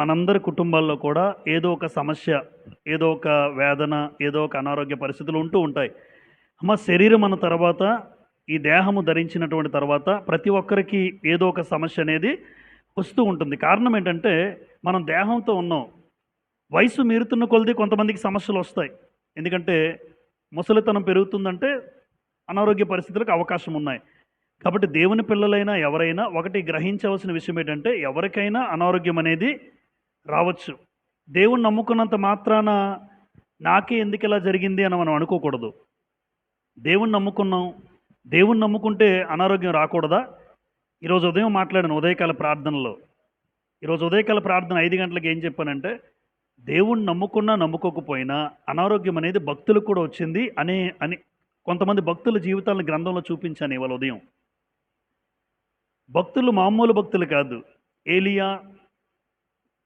మనందరి కుటుంబాల్లో కూడా ఏదో ఒక సమస్య, ఏదో ఒక వేదన, ఏదో ఒక అనారోగ్య పరిస్థితులు ఉంటూ ఉంటాయి. శరీరం అన్న తర్వాత, ఈ దేహము ధరించినటువంటి తర్వాత ప్రతి ఒక్కరికి ఏదో ఒక సమస్య అనేది వస్తూ ఉంటుంది. కారణం ఏంటంటే, మనం దేహంతో ఉన్నాం. వయసు మీరుతున్న కొలది కొంతమందికి సమస్యలు వస్తాయి. ఎందుకంటే ముసలితనం పెరుగుతుందంటే అనారోగ్య పరిస్థితులకు అవకాశం ఉన్నాయి. కాబట్టి దేవుని పిల్లలైనా ఎవరైనా ఒకటి గ్రహించవలసిన విషయం ఏంటంటే, ఎవరికైనా అనారోగ్యం అనేది రావచ్చు. దేవుణ్ణి నమ్ముకున్నంత మాత్రాన నాకే ఎందుకు ఇలా జరిగింది అని మనం అనుకోకూడదు. దేవుణ్ణి నమ్ముకున్నాం, దేవుణ్ణి నమ్ముకుంటే అనారోగ్యం రాకూడదా? ఈరోజు ఉదయం మాట్లాడాను ఉదయకాల ప్రార్థనలో. ఈరోజు ఉదయకాల ప్రార్థన 5 గంటలకు ఏం చెప్పానంటే, దేవుణ్ణి నమ్ముకున్నా నమ్ముకోకపోయినా అనారోగ్యం అనేది భక్తులకు కూడా వచ్చింది అని కొంతమంది భక్తుల జీవితాలను గ్రంథంలో చూపించాను ఇవాళ ఉదయం. భక్తులు మామూలు భక్తులు కాదు.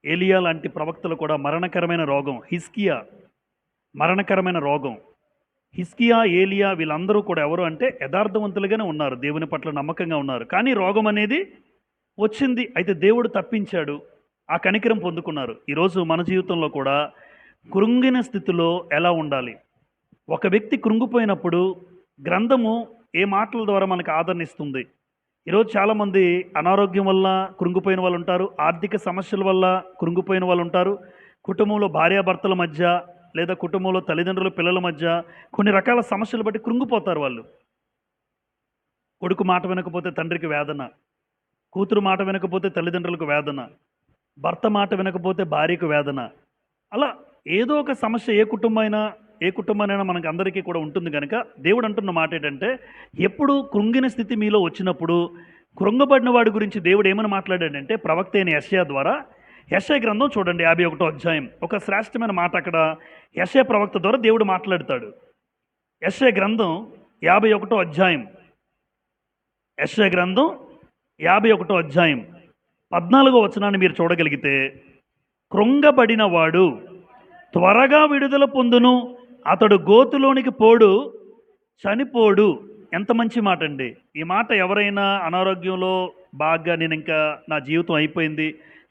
ఏలియా లాంటి ప్రవక్తలు కూడా మరణకరమైన రోగం, హిజ్కియా మరణకరమైన రోగం. హిజ్కియా, ఏలియా వీళ్ళందరూ కూడా ఎవరు అంటే యథార్థవంతులుగానే ఉన్నారు, దేవుని పట్ల నమ్మకంగా ఉన్నారు. కానీ రోగం అనేది వచ్చింది. అయితే దేవుడు తప్పించాడు, ఆ కనికరం పొందుకున్నారు. ఈరోజు మన జీవితంలో కూడా కృంగిన స్థితిలో ఎలా ఉండాలి? ఒక వ్యక్తి కృంగిపోయినప్పుడు గ్రంథము ఏ మాటల ద్వారా మనకు ఆదరణ ఇస్తుంది? ఈరోజు చాలామంది అనారోగ్యం వల్ల కృంగిపోయిన వాళ్ళు ఉంటారు, ఆర్థిక సమస్యల వల్ల కృంగిపోయిన వాళ్ళు ఉంటారు, కుటుంబంలో భార్యాభర్తల మధ్య లేదా కుటుంబంలో తల్లిదండ్రుల పిల్లల మధ్య కొన్ని రకాల సమస్యలు బట్టి కృంగిపోతారు వాళ్ళు. కొడుకు మాట వినకపోతే తండ్రికి వేదన, కూతురు మాట వినకపోతే తల్లిదండ్రులకు వేదన, భర్త మాట వినకపోతే భార్యకు వేదన. అలా ఏదో ఒక సమస్య ఏ కుటుంబానైనా మనకు అందరికీ కూడా ఉంటుంది. కనుక దేవుడు అంటున్న మాట ఏంటంటే, ఎప్పుడు కృంగిన స్థితి మీలో వచ్చినప్పుడు కృంగబడిన వాడి గురించి దేవుడు ఏమని మాట్లాడాడంటే, ప్రవక్త అయిన యెషయా ద్వారా. యెషయా గ్రంథం చూడండి 51వ అధ్యాయం. ఒక శ్రేష్టమైన మాట అక్కడ యెషయా ప్రవక్త ద్వారా దేవుడు మాట్లాడతాడు. యెషయా గ్రంథం 51వ అధ్యాయం. యెషయా గ్రంథం 51వ అధ్యాయం 14వ వచనాన్ని మీరు చూడగలిగితే, కృంగబడిన వాడు త్వరగా విడుదల పొందును, అతడు గోతులోనికి పోడు, చనిపోడు. ఎంత మంచి మాట అండి. ఈ మాట ఎవరైనా అనారోగ్యంలో బాగా నేను ఇంకా నా జీవితం అయిపోయింది,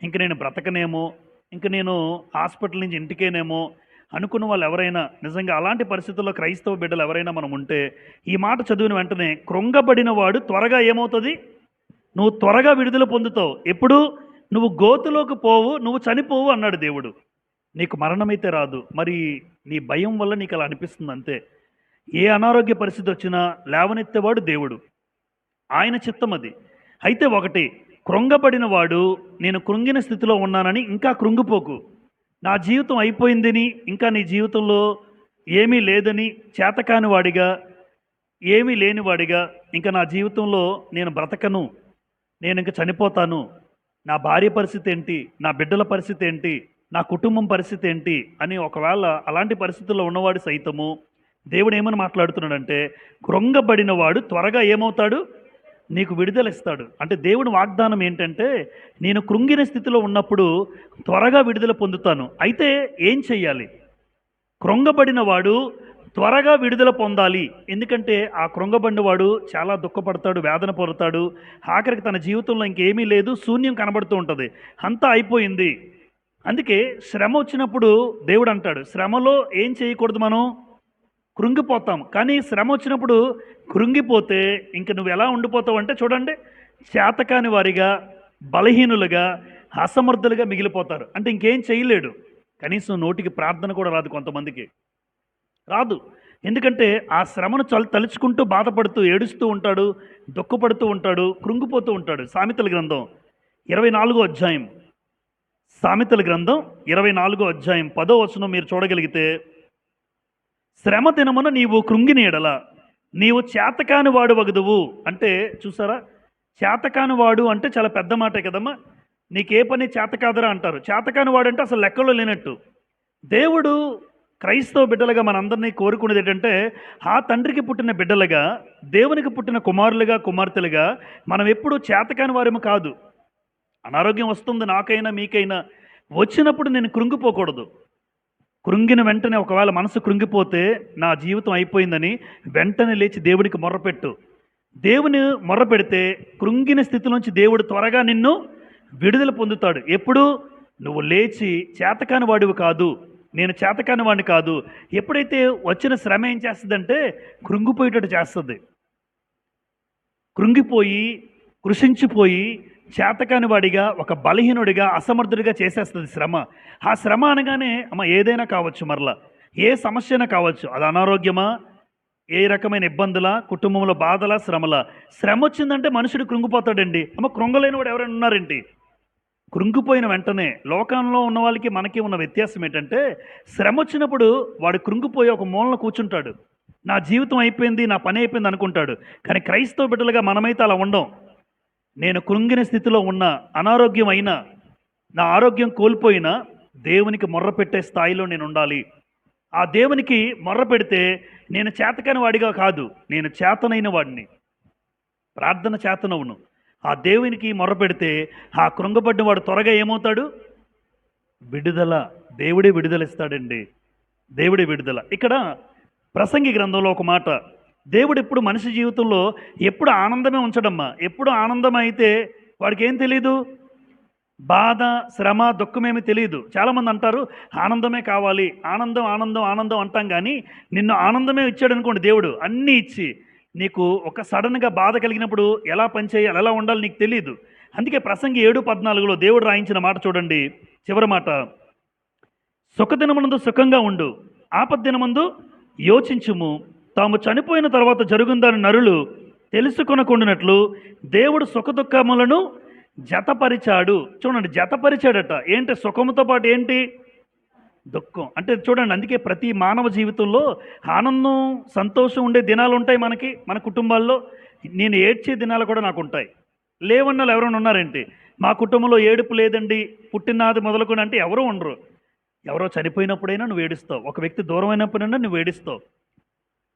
ఇంక నేను బ్రతకనేమో, ఇంక నేను హాస్పిటల్ నుంచి ఇంటికేనేమో అనుకున్న వాళ్ళు ఎవరైనా, నిజంగా అలాంటి పరిస్థితుల్లో క్రైస్తవ బిడ్డలు ఎవరైనా మనం ఉంటే, ఈ మాట చదివిన వెంటనే కృంగబడిన వాడు త్వరగా ఏమవుతుంది? నువ్వు త్వరగా విడుదల పొందుతావు. ఎప్పుడు? నువ్వు గోతులోకి పోవు, నువ్వు చనిపోవు అన్నాడు దేవుడు. నీకు మరణమైతే రాదు, మరి నీ భయం వల్ల నీకు అలా అనిపిస్తుంది అంతే. ఏ అనారోగ్య పరిస్థితి వచ్చినా లేవనెత్తేవాడు దేవుడు, ఆయన చిత్తం అది. అయితే ఒకటి, కృంగబడిన వాడు నేను కృంగిన స్థితిలో ఉన్నానని ఇంకా కృంగిపోకు. నా జీవితం అయిపోయిందని, ఇంకా నీ జీవితంలో ఏమీ లేదని, చేతకాని వాడిగా, ఏమీ లేనివాడిగా, ఇంకా నా జీవితంలో నేను బ్రతకను, నేను ఇంక చనిపోతాను, నా భార్య పరిస్థితి ఏంటి, నా బిడ్డల పరిస్థితి ఏంటి, నా కుటుంబం పరిస్థితి ఏంటి అని ఒకవేళ అలాంటి పరిస్థితుల్లో ఉన్నవాడు సైతము దేవుడు ఏమని మాట్లాడుతున్నాడంటే, కృంగబడిన వాడు త్వరగా ఏమవుతాడు? నీకు విడుదల ఇస్తాడు. అంటే దేవుని వాగ్దానం ఏంటంటే, నేను కృంగిన స్థితిలో ఉన్నప్పుడు త్వరగా విడుదల పొందుతాను. అయితే ఏం చెయ్యాలి? కృంగబడిన వాడు త్వరగా విడుదల పొందాలి. ఎందుకంటే ఆ కృంగబడిన వాడు చాలా దుఃఖపడతాడు, వేదన పడతాడు, ఆఖరికి తన జీవితంలో ఇంకేమీ లేదు, శూన్యం కనబడుతూ ఉంటుంది, అంతా అయిపోయింది. అందుకే శ్రమ వచ్చినప్పుడు దేవుడు అంటాడు, శ్రమలో ఏం చేయకూడదు, మనం కృంగిపోతాం. కానీ శ్రమ వచ్చినప్పుడు కృంగిపోతే ఇంక నువ్వు ఎలా ఉండిపోతావు అంటే, చూడండి, చేతకాని వారిగా, బలహీనులుగా, అసమర్థులుగా మిగిలిపోతారు. అంటే ఇంకేం చేయలేడు. కనీసం నోటికి ప్రార్థన కూడా రాదు, కొంతమందికి రాదు. ఎందుకంటే ఆ శ్రమను తలుచుకుంటూ బాధపడుతూ ఏడుస్తూ ఉంటాడు, దుఃఖపడుతూ ఉంటాడు, కృంగిపోతూ ఉంటాడు. సామెతల గ్రంథం 24వ అధ్యాయం. సామెతల గ్రంథం 24వ అధ్యాయం 10వ వచనం మీరు చూడగలిగితే, శ్రమ దినమున నీవు కృంగిన ఎడల నీవు చేతకాని వాడు వగదువు. అంటే చూసారా, చేతకాని వాడు అంటే చాలా పెద్ద మాటే కదమ్మా. నీకే పని చేత కాదరా అంటారు. చేతకాని వాడు అంటే అసలు లెక్కలో లేనట్టు. దేవుడు క్రైస్తవ బిడ్డలుగా మనందరినీ కోరుకునేది ఏంటంటే, ఆ తండ్రికి పుట్టిన బిడ్డలుగా, దేవునికి పుట్టిన కుమారులుగా, కుమార్తెలుగా మనం ఎప్పుడూ చేతకాని వారేమో కాదు. అనారోగ్యం వస్తుంది నాకైనా మీకైనా, వచ్చినప్పుడు నేను కృంగిపోకూడదు. కృంగిన వెంటనే ఒకవేళ మనసు కృంగిపోతే నా జీవితం అయిపోయిందని వెంటనే లేచి దేవుడికి మొర్రపెట్టు. దేవుని మొర్రపెడితే కృంగిన స్థితిలోంచి దేవుడు త్వరగా నిన్ను విడుదల పొందుతాడు. ఎప్పుడు? నువ్వు లేచి చేతకాని వాడివి కాదు, నేను చేతకాని వాడిని కాదు. ఎప్పుడైతే వచ్చిన శ్రమ ఏం చేస్తుందంటే కృంగిపోయేటట్టు చేస్తుంది. కృంగిపోయి కృషించిపోయి చేతకాని వాడిగా, ఒక బలహీనుడిగా, అసమర్థుడిగా చేసేస్తుంది శ్రమ. ఆ శ్రమ అనగానే అమ్మ ఏదైనా కావచ్చు, మరలా ఏ సమస్యనా కావచ్చు. అది అనారోగ్యమా, ఏ రకమైన ఇబ్బందులా, కుటుంబంలో బాధలా, శ్రమలా. శ్రమ వచ్చిందంటే మనుషుడు కృంగిపోతాడండి. అమ్మ కృంగలేని వాడు ఎవరైనా ఉన్నారేంటి? కృంగిపోయిన వెంటనే లోకంలో ఉన్న వాళ్ళకి మనకి ఉన్న వ్యత్యాసం ఏంటంటే, శ్రమ వచ్చినప్పుడు వాడు కృంగిపోయి ఒక మూలన కూర్చుంటాడు. నా జీవితం అయిపోయింది, నా పని అయిపోయింది అనుకుంటాడు. కానీ క్రైస్తవ బిడ్డలుగా మనమైతే అలా ఉండం. నేను కృంగిన స్థితిలో ఉన్న, అనారోగ్యం అయినా, నా ఆరోగ్యం కోల్పోయినా దేవునికి మొర్ర పెట్టే స్థాయిలో నేను ఉండాలి. ఆ దేవునికి మొర్ర పెడితే నేను చేతకాని వాడిగా కాదు, నేను చేతనైన వాడిని. ప్రార్థన చేతనవును. ఆ దేవునికి మొర్ర పెడితే ఆ కృంగబడిన వాడు త్వరగా ఏమవుతాడు? విడుదల. దేవుడే విడుదల ఇస్తాడండి. దేవుడే విడుదల. ఇక్కడ ప్రసంగి గ్రంథంలో ఒక మాట, దేవుడు ఎప్పుడు మనిషి జీవితంలో ఎప్పుడు ఆనందమే ఉంచడమ్మా. ఎప్పుడు ఆనందం అయితే వాడికి ఏం తెలియదు, బాధ, శ్రమ, దుఃఖమేమి తెలియదు. చాలామంది అంటారు ఆనందమే కావాలి, ఆనందం ఆనందం ఆనందం అంటాం. కానీ నిన్ను ఆనందమే ఇచ్చాడు అనుకోండి దేవుడు, అన్నీ ఇచ్చి నీకు ఒక సడన్గా బాధ కలిగినప్పుడు ఎలా పనిచేయాలి, ఎలా ఉండాలి నీకు తెలియదు. అందుకే ప్రసంగి 7:14 దేవుడు రాయించిన మాట చూడండి, చివరి మాట, సుఖదినమునందు సుఖంగా ఉండు, ఆపద్దినమందు యోచించుము, తాము చనిపోయిన తర్వాత జరుగుందని నరులు తెలుసుకొనకుండానట్లు దేవుడు సుఖదుఖములను జతపరిచాడు. చూడండి, జతపరిచాడట. ఏంటి సుఖముతో పాటు ఏంటి? దుఃఖం. అంటే చూడండి, అందుకే ప్రతి మానవ జీవితంలో ఆనందం, సంతోషం ఉండే దినాలు ఉంటాయి మనకి, మన కుటుంబాల్లో. నేను ఏడ్చే దినాలు కూడా నాకు ఉంటాయి. లేవన్న వాళ్ళు ఎవరైనా ఉన్నారేంటి? మా కుటుంబంలో ఏడుపు లేదండి పుట్టినాది మొదలుకొని అంటే ఎవరూ ఉండరు. ఎవరో చనిపోయినప్పుడైనా నువ్వు ఏడుస్తావు, ఒక వ్యక్తి దూరం అయినప్పుడైనా నువ్వు ఏడుస్తావు.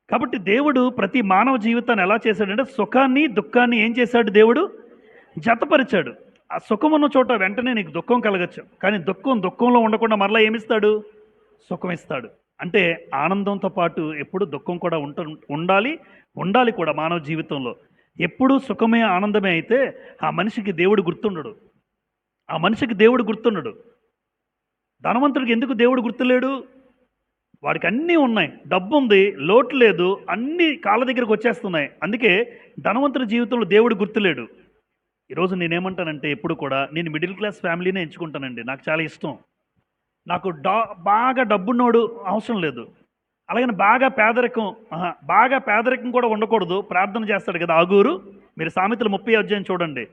కాబట్టి దేవుడు ప్రతి మానవ జీవితాన్ని ఎలా చేశాడంటే సుఖాన్ని, దుఃఖాన్ని ఏం చేశాడు? దేవుడు జతపరిచాడు. ఆ సుఖం ఉన్న చోట వెంటనే నీకు దుఃఖం కలగచ్చు, కానీ దుఃఖంలో ఉండకుండా మరలా ఏమిస్తాడు? సుఖం ఇస్తాడు. అంటే ఆనందంతో పాటు ఎప్పుడు దుఃఖం కూడా ఉండాలి కూడా మానవ జీవితంలో. ఎప్పుడూ సుఖమే ఆనందమే అయితే ఆ మనిషికి దేవుడు గుర్తుండడు. ధనవంతుడికి ఎందుకు దేవుడు గుర్తులేడు? వాడికి అన్నీ ఉన్నాయి, డబ్బు ఉంది, లోటు లేదు, అన్నీ కాళ్ళ దగ్గరకు వచ్చేస్తున్నాయి. అందుకే ధనవంతుడి జీవితంలో దేవుడు గుర్తులేడు. ఈరోజు నేనేమంటానంటే ఎప్పుడు కూడా నేను మిడిల్ క్లాస్ ఫ్యామిలీనే ఎంచుకుంటానండి. నాకు చాలా ఇష్టం. నాకు బాగా డబ్బున్నోడు అవసరం లేదు, అలాగని బాగా పేదరికం కూడా ఉండకూడదు. ప్రార్థన చేస్తాడు కదా ఆగూరు. మీరు సామెతలు 30 అధ్యాయం చూడండి.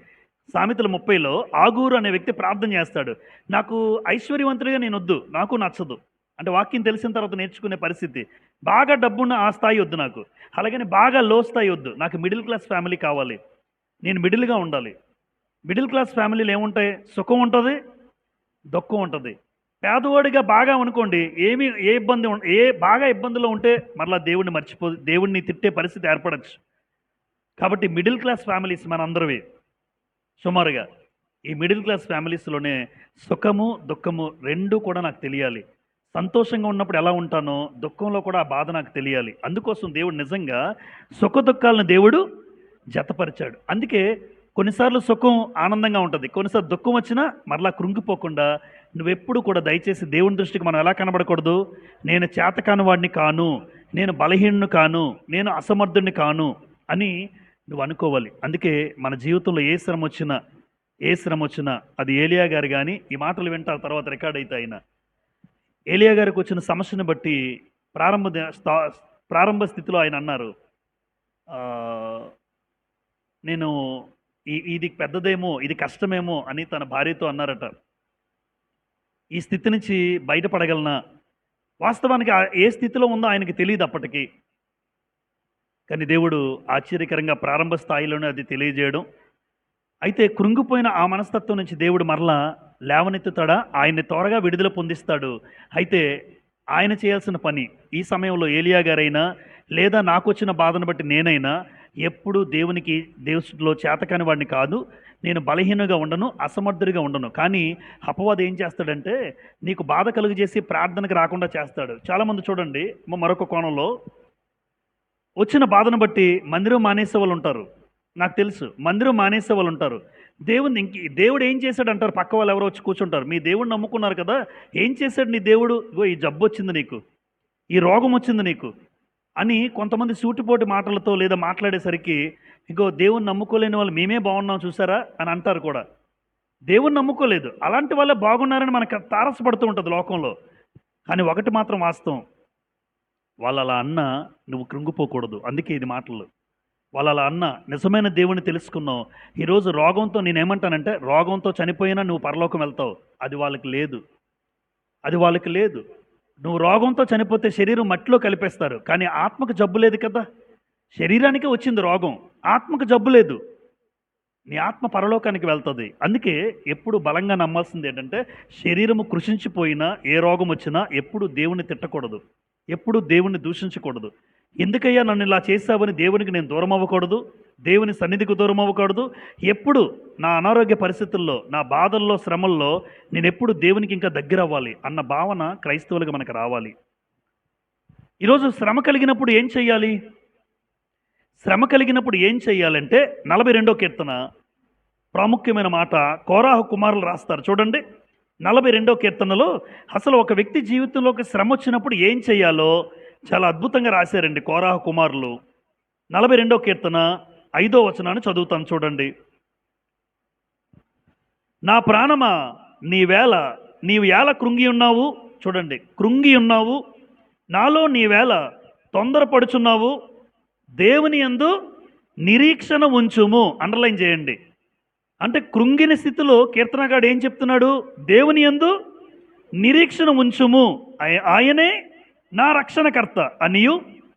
సామెతలు 30లో ఆగూరు అనే వ్యక్తి ప్రార్థన చేస్తాడు, నాకు ఐశ్వర్యవంతుడిగా నేను వద్దు, నాకు నచ్చదు. అంటే వాక్యం తెలిసిన తర్వాత నేర్చుకునే పరిస్థితి. బాగా డబ్బున్న ఆ స్థాయి వద్దు నాకు, అలాగని బాగా లో స్థాయి వద్దు. నాకు మిడిల్ క్లాస్ ఫ్యామిలీ కావాలి. నేను మిడిల్గా ఉండాలి. మిడిల్ క్లాస్ ఫ్యామిలీలు ఏముంటాయి? సుఖం ఉంటుంది, దుఃఖం ఉంటుంది. పేదవాడిగా బాగా అనుకోండి, బాగా ఇబ్బందులో ఉంటే మరలా దేవుడిని తిట్టే పరిస్థితి ఏర్పడచ్చు. కాబట్టి మిడిల్ క్లాస్ ఫ్యామిలీస్ మనందరివి సుమారుగా. ఈ మిడిల్ క్లాస్ ఫ్యామిలీస్లోనే సుఖము, దుఃఖము రెండూ కూడా నాకు తెలియాలి. సంతోషంగా ఉన్నప్పుడు ఎలా ఉంటానో దుఃఖంలో కూడా ఆ బాధ నాకు తెలియాలి. అందుకోసం దేవుడు నిజంగా సుఖ దుఃఖాలను దేవుడు జతపరిచాడు. అందుకే కొన్నిసార్లు సుఖం ఆనందంగా ఉంటుంది, కొన్నిసార్లు దుఃఖం వచ్చినా మరలా కృంగిపోకుండా నువ్వెప్పుడు కూడా దయచేసి దేవుని దృష్టికి మనం ఎలా కనబడకూడదు? నేను చేతకాని వాడిని కాను, నేను బలహీనుని కాను, నేను అసమర్థుడిని కాను అని నువ్వు అనుకోవాలి. అందుకే మన జీవితంలో ఏ శ్రమ వచ్చినా అది ఏలియా గారు కానీ ఈ మాటలు వింటారు తర్వాత రికార్డ్ అయితే ఆయన ఏలియా గారికి వచ్చిన సమస్యను బట్టి ప్రారంభ స్థితిలో ఆయన అన్నారు, నేను ఇది పెద్దదేమో, ఇది కష్టమేమో అని తన భార్యతో అన్నారట. ఈ స్థితి నుంచి బయటపడగలనా? వాస్తవానికి ఏ స్థితిలో ఉందో ఆయనకి తెలియదు అప్పటికి. కానీ దేవుడు ఆశ్చర్యకరంగా ప్రారంభ స్థాయిలోనే అది తెలియజేయడం. అయితే కృంగిపోయిన ఆ మనస్తత్వం నుంచి దేవుడు మరలా లేవనెత్తుతాడా? ఆయన్ని త్వరగా విడుదల పొందిస్తాడు. అయితే ఆయన చేయాల్సిన పని ఈ సమయంలో ఏలియా గారైనా లేదా నాకు వచ్చిన బాధను బట్టి నేనైనా ఎప్పుడు దేవునిలో చేతకాని వాడిని కాదు, నేను బలహీనంగా ఉండను, అసమర్థుడిగా ఉండను. కానీ అపవాది ఏం చేస్తాడంటే నీకు బాధ కలుగజేసి ప్రార్థనకు రాకుండా చేస్తాడు. చాలామంది చూడండి, మరొక కోణంలో వచ్చిన బాధను బట్టి మందిరం మానేసే వాళ్ళు ఉంటారు. నాకు తెలుసు. మందిరం మానేసే వాళ్ళు ఉంటారు. దేవుడు ఏం చేశాడు అంటారు, పక్క వాళ్ళు ఎవరో వచ్చి కూర్చుంటారు. మీ దేవుడిని నమ్ముకున్నారు కదా, ఏం చేశాడు నీ దేవుడు? ఇగో ఈ జబ్బు వచ్చింది నీకు, ఈ రోగం వచ్చింది నీకు అని కొంతమంది సూటిపోటి మాటలతో లేదా మాట్లాడేసరికి, ఇగో దేవుణ్ణి నమ్ముకోలేని వాళ్ళు మేమే బాగున్నాం చూసారా అని అంటారు కూడా. దేవుణ్ణి నమ్ముకోలేదు, అలాంటి వాళ్ళే బాగున్నారని మనకు తారసపడుతూ ఉంటుంది లోకంలో. కానీ ఒకటి మాత్రం వాస్తవం, వాళ్ళు అలా అన్నా నువ్వు కృంగిపోకూడదు. అందుకే ఇది మాటలు. వాళ్ళు అలా అన్నా నిజమైన దేవుని తెలుసుకున్నావు. ఈరోజు రోగంతో నేనేమంటానంటే, రోగంతో చనిపోయినా నువ్వు పరలోకం వెళ్తావు. అది వాళ్ళకి లేదు, అది వాళ్ళకి లేదు. నువ్వు రోగంతో చనిపోతే శరీరం మట్టిలో కలిపేస్తారు, కానీ ఆత్మకు జబ్బు లేదు కదా. శరీరానికే వచ్చింది రోగం, ఆత్మకు జబ్బు లేదు. నీ ఆత్మ పరలోకానికి వెళ్తుంది. అందుకే ఎప్పుడు బలంగా నమ్మాల్సింది ఏంటంటే, శరీరము కృషించిపోయినా ఏ రోగం వచ్చినా ఎప్పుడు దేవుణ్ణి తిట్టకూడదు, ఎప్పుడు దేవుణ్ణి దూషించకూడదు. ఎందుకయ్యా నన్ను ఇలా చేశావని దేవునికి నేను దూరం అవ్వకూడదు, దేవుని సన్నిధికి దూరం అవ్వకూడదు. ఎప్పుడు నా అనారోగ్య పరిస్థితుల్లో, నా బాధల్లో, శ్రమల్లో నేను ఎప్పుడు దేవునికి ఇంకా దగ్గర అవ్వాలి అన్న భావన క్రైస్తవులుగా మనకు రావాలి. ఈరోజు శ్రమ కలిగినప్పుడు ఏం చెయ్యాలి? శ్రమ కలిగినప్పుడు ఏం చెయ్యాలంటే 42వ కీర్తన ప్రాముఖ్యమైన మాట కోరాహు కుమారులు రాస్తారు చూడండి. 42వ కీర్తనలో అసలు ఒక వ్యక్తి జీవితంలోకి శ్రమ వచ్చినప్పుడు ఏం చేయాలో చాలా అద్భుతంగా రాశారండి కోరాహు కుమారులు. 42వ కీర్తన 5వ వచనాన్ని చదువుతాను చూడండి. నా ప్రాణమా నీవు ఏల కృంగి ఉన్నావు, చూడండి, కృంగి ఉన్నావు, నాలో నీవేళ తొందరపడుచున్నావు, దేవుని యందు నిరీక్షణ ఉంచుము. అండర్లైన్ చేయండి. అంటే కృంగిన స్థితిలో కీర్తనగాడు ఏం చెప్తున్నాడు? దేవుని యందు నిరీక్షణ ఉంచుము, ఆయనే నా రక్షణకర్త అనియు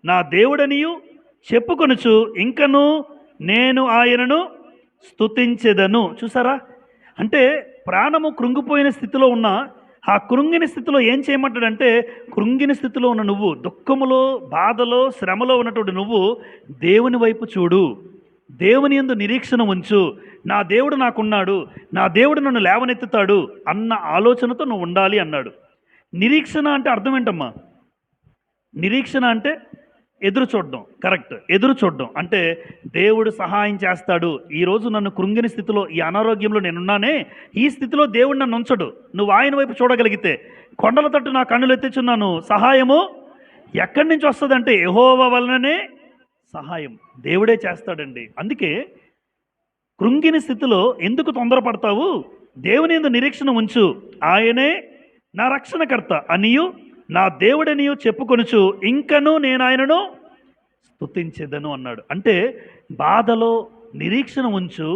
నా దేవుడనియు చెప్పుకొనుచు ఇంకను నేను ఆయనను స్తుతించెదను. చూసారా? అంటే ప్రాణము కృంగిపోయిన స్థితిలో ఉన్న ఆ కృంగిన స్థితిలో ఏం చేయమంటాడంటే, కృంగిన స్థితిలో ఉన్న నువ్వు, దుఃఖములో, బాధలో, శ్రమలో ఉన్నటువంటి నువ్వు దేవుని వైపు చూడు, దేవుని యందు నిరీక్షణ ఉంచు. నా దేవుడు నాకున్నాడు, నా దేవుడు నన్ను లేవనెత్తుతాడు అన్న ఆలోచనతో నువ్వు ఉండాలి అన్నాడు. నిరీక్షణ అంటే అర్థం ఏంటమ్మా? నిరీక్షణ అంటే ఎదురు చూడడం. కరెక్ట్, ఎదురు చూడడం అంటే దేవుడు సహాయం చేస్తాడు. ఈరోజు నన్ను కృంగిన స్థితిలో, ఈ అనారోగ్యంలో నేనున్నానే, ఈ స్థితిలో దేవుడు నన్ను ఉంచడు. నువ్వు ఆయన వైపు చూడగలిగితే, కొండల తట్టు నా కన్నులు ఎత్తిచున్నాను, సహాయము ఎక్కడి నుంచి వస్తుందంటే యెహోవా వలననే సహాయం, దేవుడే చేస్తాడండి. అందుకే కృంగిన స్థితిలో ఎందుకు తొందరపడతావు? దేవుని యందు నిరీక్షణ ఉంచు, ఆయనే నా రక్షణకర్త అనియు నా దేవుడనియు చెప్పుకొనుచు ఇంకను నేను ఆయనను స్తుతించెదను అన్నాడు. అంటే బాధలో నిరీక్షణ ఉంచు,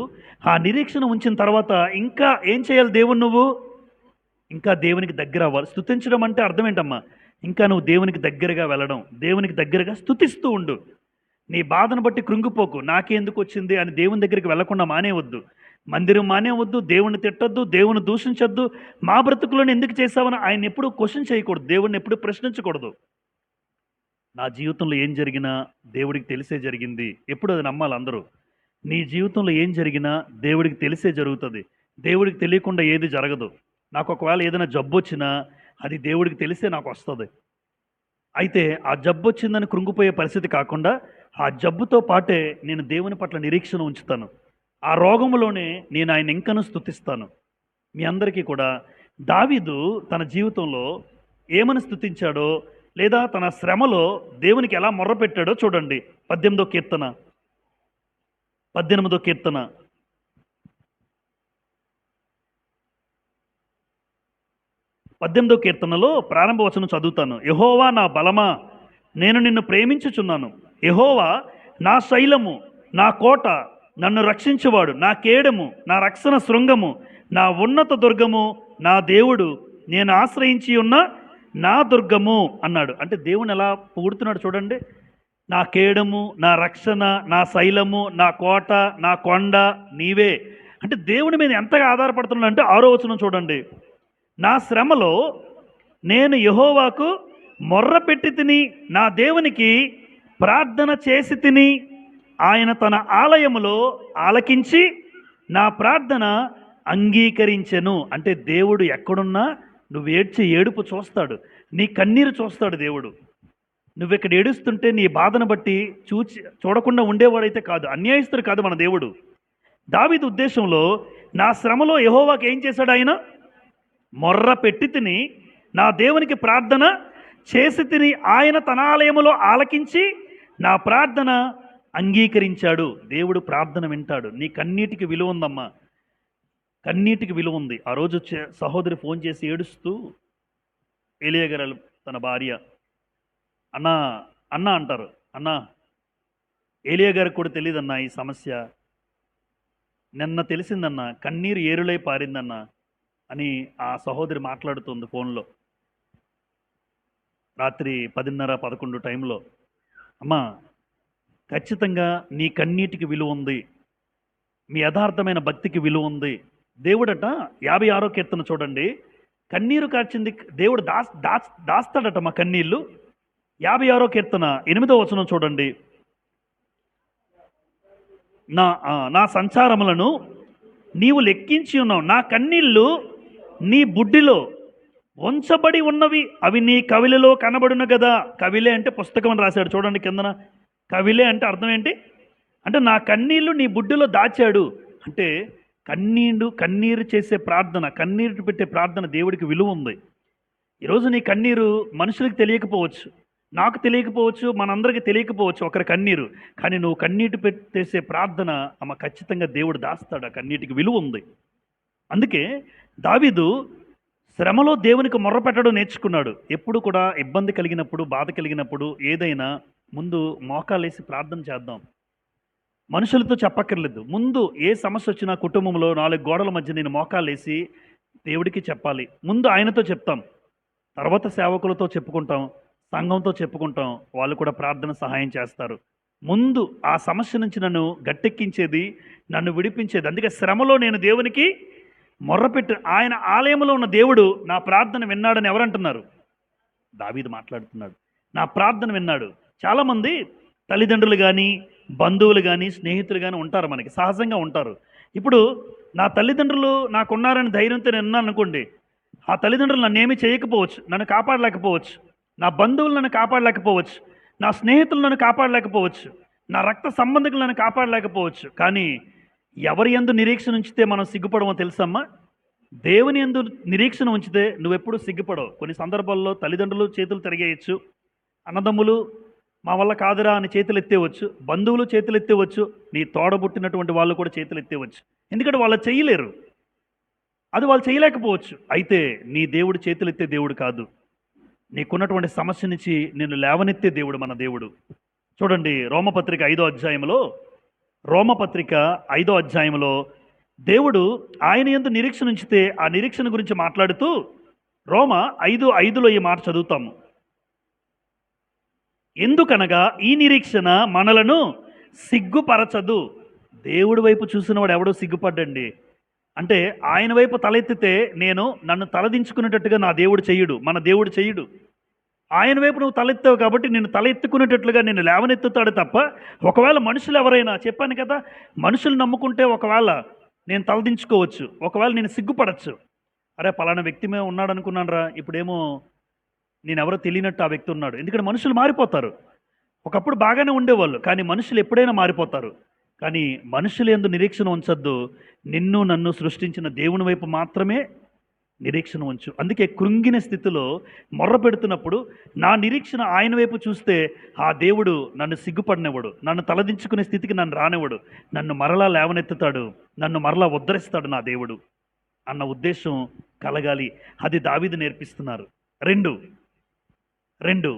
ఆ నిరీక్షణ ఉంచిన తర్వాత ఇంకా ఏం చేయాలి? దేవుని నువ్వు ఇంకా దేవునికి దగ్గర అవ్వాలి. స్తుతించడం అంటే అర్థం ఏంటమ్మా? ఇంకా నువ్వు దేవునికి దగ్గరగా వెళ్ళడం, దేవునికి దగ్గరగా స్తుతిస్తూ ఉండు. నీ బాధను బట్టి కృంగిపోకు, నాకెందుకు వచ్చింది అని దేవుని దగ్గరికి వెళ్లకుండా మానేవద్దు. మందిరం మానేవద్దు, దేవుణ్ణి తిట్టద్దు, దేవుని దూషించద్దు. మా బ్రతుకులను ఎందుకు చేశావని ఆయన ఎప్పుడు క్వశ్చన్ చేయకూడదు, దేవుణ్ణి ఎప్పుడు ప్రశ్నించకూడదు. నా జీవితంలో ఏం జరిగినా దేవుడికి తెలిసే జరిగింది, ఎప్పుడు అది నమ్మాలి అందరూ. నీ జీవితంలో ఏం జరిగినా దేవుడికి తెలిసే జరుగుతుంది, దేవుడికి తెలియకుండా ఏది జరగదు. నాకు ఒకవేళ ఏదైనా జబ్బు వచ్చినా అది దేవుడికి తెలిసే నాకు వస్తుంది. అయితే ఆ జబ్బు వచ్చిందని కృంగిపోయే పరిస్థితి కాకుండా, ఆ జబ్బుతో పాటే నేను దేవుని పట్ల నిరీక్షణ ఉంచుతాను. ఆ రోగములోనే నేను ఆయన ఇంకను స్తుతిస్తాను. మీ అందరికీ కూడా దావీదు తన జీవితంలో ఏమని స్తుతించాడో, లేదా తన శ్రమలో దేవునికి ఎలా మొర్రపెట్టాడో చూడండి. 18వ కీర్తన 18వ కీర్తనలో ప్రారంభ వచనం చదువుతాను. యెహోవా నా బలమా, నేను నిన్ను ప్రేమించుచున్నాను. యెహోవా నా శైలము, నా కోట, నన్ను రక్షించువాడు, నా కేడము, నా రక్షణ శృంగము, నా ఉన్నత దుర్గము, నా దేవుడు, నేను ఆశ్రయించి ఉన్న నా దుర్గము అన్నాడు. అంటే దేవుని ఎలా పొగుడుతున్నాడు చూడండి. నా కేడము, నా రక్షణ, నా శైలము, నా కోట, నా కొండ నీవే. అంటే దేవుని మీద ఎంతగా ఆధారపడుతున్నాడు అంటే 6వ వచనం చూడండి. నా శ్రమలో నేను యెహోవాకు మొర్రపెట్టి తిని, నా దేవునికి ప్రార్థన చేసి తిని, ఆయన తన ఆలయములో ఆలకించి నా ప్రార్థన అంగీకరించెను. అంటే దేవుడు ఎక్కడున్నా నువ్వు ఏడ్చే ఏడుపు చూస్తాడు, నీ కన్నీరు చూస్తాడు దేవుడు. నువ్విక్కడ ఏడుస్తుంటే నీ బాధను బట్టి చూడకుండా ఉండేవాడైతే కాదు, అన్యాయస్తుడు కాదు మన దేవుడు. దావీదు ఉద్దేశంలో నా శ్రమలో యెహోవాకి ఏం చేశాడు ఆయన? మొర్ర పెట్టి తిని నా దేవునికి ప్రార్థన చేసి తిని ఆయన తన ఆలయములో ఆలకించి నా ప్రార్థన అంగీకరించాడు. దేవుడు ప్రార్థన వింటాడు. నీ కన్నీటికి విలువ ఉందమ్మా, కన్నీటికి విలువ ఉంది. ఆ రోజు సహోదరి ఫోన్ చేసి ఏడుస్తూ ఏలియా గారు తన భార్య అన్నా అన్నా అంటారు, అన్నా ఏలియా గారికి కూడా తెలియదన్నా ఈ సమస్య, నిన్న తెలిసిందన్నా, కన్నీరు ఏరులై పారిందన్నా అని ఆ సహోదరి మాట్లాడుతుంది ఫోన్లో రాత్రి 10:30-11 టైంలో. అమ్మా, ఖచ్చితంగా నీ కన్నీటికి విలువ ఉంది, మీ యథార్థమైన భక్తికి విలువ ఉంది. దేవుడట 56వ కీర్తన చూడండి, కన్నీరు కార్చింది దేవుడు దాస్తాడట మా కన్నీళ్ళు. 56వ కీర్తన 8వ వచనం చూడండి. నా సంచారములను నీవు లెక్కించి ఉన్నావు, నా కన్నీళ్ళు నీ బుడ్డిలో ఉంచబడి ఉన్నవి, అవి నీ కవిలలో కనబడును కదా. కవిలే అంటే పుస్తకం అని రాశాడు చూడండి కిందన. కవిలే అంటే అర్థం ఏంటి అంటే నా కన్నీళ్ళు నీ బుడ్డిలో దాచాడు అంటే కన్నీరు చేసే ప్రార్థన, కన్నీరు పెట్టే ప్రార్థన దేవుడికి విలువ ఉంది. ఈరోజు నీ కన్నీరు మనుషులకు తెలియకపోవచ్చు, నాకు తెలియకపోవచ్చు, మనందరికీ తెలియకపోవచ్చు ఒకరి కన్నీరు, కానీ నువ్వు కన్నీటి పెట్టేసే ప్రార్థన అమ్మ ఖచ్చితంగా దేవుడు దాస్తాడు. ఆ కన్నీటికి విలువ ఉంది. అందుకే దావీదు శ్రమలో దేవునికి మొర్ర పెట్టడం నేర్చుకున్నాడు. ఎప్పుడు కూడా ఇబ్బంది కలిగినప్పుడు, బాధ కలిగినప్పుడు ఏదైనా ముందు మోకాలేసి ప్రార్థన చేద్దాం. మనుషులతో చెప్పక్కర్లేదు, ముందు ఏ సమస్య వచ్చినా కుటుంబంలో 4 గోడల మధ్య నేను మోకాలేసి దేవుడికి చెప్పాలి. ముందు ఆయనతో చెప్తాం, తర్వాత సేవకులతో చెప్పుకుంటాం, సంఘంతో చెప్పుకుంటాం, వాళ్ళు కూడా ప్రార్థన సహాయం చేస్తారు. ముందు ఆ సమస్య నుంచి నన్ను గట్టెక్కించేది, నన్ను విడిపించేది. అందుకే శ్రమలో నేను దేవునికి మొర్రపెట్టి ఆయన ఆలయంలో ఉన్న దేవుడు నా ప్రార్థన విన్నాడని ఎవరంటున్నారు? దావీదు మాట్లాడుతున్నాడు, నా ప్రార్థన విన్నాడు. చాలామంది తల్లిదండ్రులు కానీ, బంధువులు కానీ, స్నేహితులు కానీ ఉంటారు, మనకి సహజంగా ఉంటారు. ఇప్పుడు నా తల్లిదండ్రులు నాకున్నారని ధైర్యంతో నేను ఉన్నాను అనుకోండి, ఆ తల్లిదండ్రులు నన్ను ఏమీ చేయకపోవచ్చు, నన్ను కాపాడలేకపోవచ్చు, నా బంధువులు నన్ను కాపాడలేకపోవచ్చు, నా స్నేహితులు నన్ను కాపాడలేకపోవచ్చు, నా రక్త సంబంధికులు నన్ను కాపాడలేకపోవచ్చు. కానీ ఎవరి యందు నిరీక్షణ ఉంచితే మనం సిగ్గుపడమో తెలుసమ్మా? దేవుని యందు నిరీక్షణ ఉంచితే నువ్వెప్పుడు సిగ్గుపడవు. కొన్ని సందర్భాల్లో తల్లిదండ్రులు చేతులు తిరిగేయచ్చు, అన్నదమ్ములు మా వల్ల కాదురా అని చేతులు ఎత్తేవచ్చు, బంధువులు చేతులు ఎత్తేవచ్చు, నీ తోడబుట్టినటువంటి వాళ్ళు కూడా చేతులు ఎత్తేవచ్చు. ఎందుకంటే వాళ్ళు చేయలేరు, అది వాళ్ళు చేయలేకపోవచ్చు. అయితే నీ దేవుడు చేతులు ఎత్తే దేవుడు కాదు, నీకున్నటువంటి సమస్య నుంచి నిన్ను లేవనెత్తే దేవుడు మన దేవుడు. చూడండి రోమపత్రిక 5వ అధ్యాయంలో దేవుడు ఆయన యందు నిరీక్షణ ఉంచితే ఆ నిరీక్షణ గురించి మాట్లాడుతూ రోమ 5:5లో ఈ మాట చదువుతాము. ఎందుకనగా ఈ నిరీక్షణ మనలను సిగ్గుపరచదు. దేవుడి వైపు చూసినవాడు ఎవడో సిగ్గుపడ్డండి. అంటే ఆయన వైపు తలెత్తితే నన్ను తలదించుకునేటట్టుగా నా దేవుడు చెయ్యడు, మన దేవుడు చెయ్యడు. ఆయన వైపు నువ్వు తలెత్తావు కాబట్టి నిన్ను తలెత్తుకునేటట్లుగా నిన్ను లేవనెత్తుతాడు తప్ప, ఒకవేళ మనుషులు ఎవరైనా, చెప్పాను కదా, మనుషులు నమ్ముకుంటే ఒకవేళ నేను తలదించుకోవచ్చు, ఒకవేళ నేను సిగ్గుపడచ్చు. అరే పలానా వ్యక్తి మేము ఉన్నాడు అనుకున్నాను రా, ఇప్పుడేమో నేను ఎవరో తెలియనట్టు ఆ వ్యక్తి ఉన్నాడు. ఎందుకంటే మనుషులు మారిపోతారు. ఒకప్పుడు బాగానే ఉండేవాళ్ళు, కానీ మనుషులు ఎప్పుడైనా మారిపోతారు. కానీ మనుషులు యందు నిరీక్షణ ఉంచొద్దు, నిన్ను నన్ను సృష్టించిన దేవుని వైపు మాత్రమే నిరీక్షణ ఉంచు. అందుకే కృంగిన స్థితిలో మొర్ర పెడుతున్నప్పుడు నా నిరీక్షణ ఆయన వైపు చూస్తే ఆ దేవుడు నన్ను సిగ్గుపడినవాడు, నన్ను తలదించుకునే స్థితికి నన్ను రానివాడు, నన్ను మరలా లేవనెత్తుతాడు, నన్ను మరలా ఉద్ధరిస్తాడు నా దేవుడు అన్న ఉద్దేశం కలగాలి. అది దావీదు నేర్పిస్తున్నారు. రెండు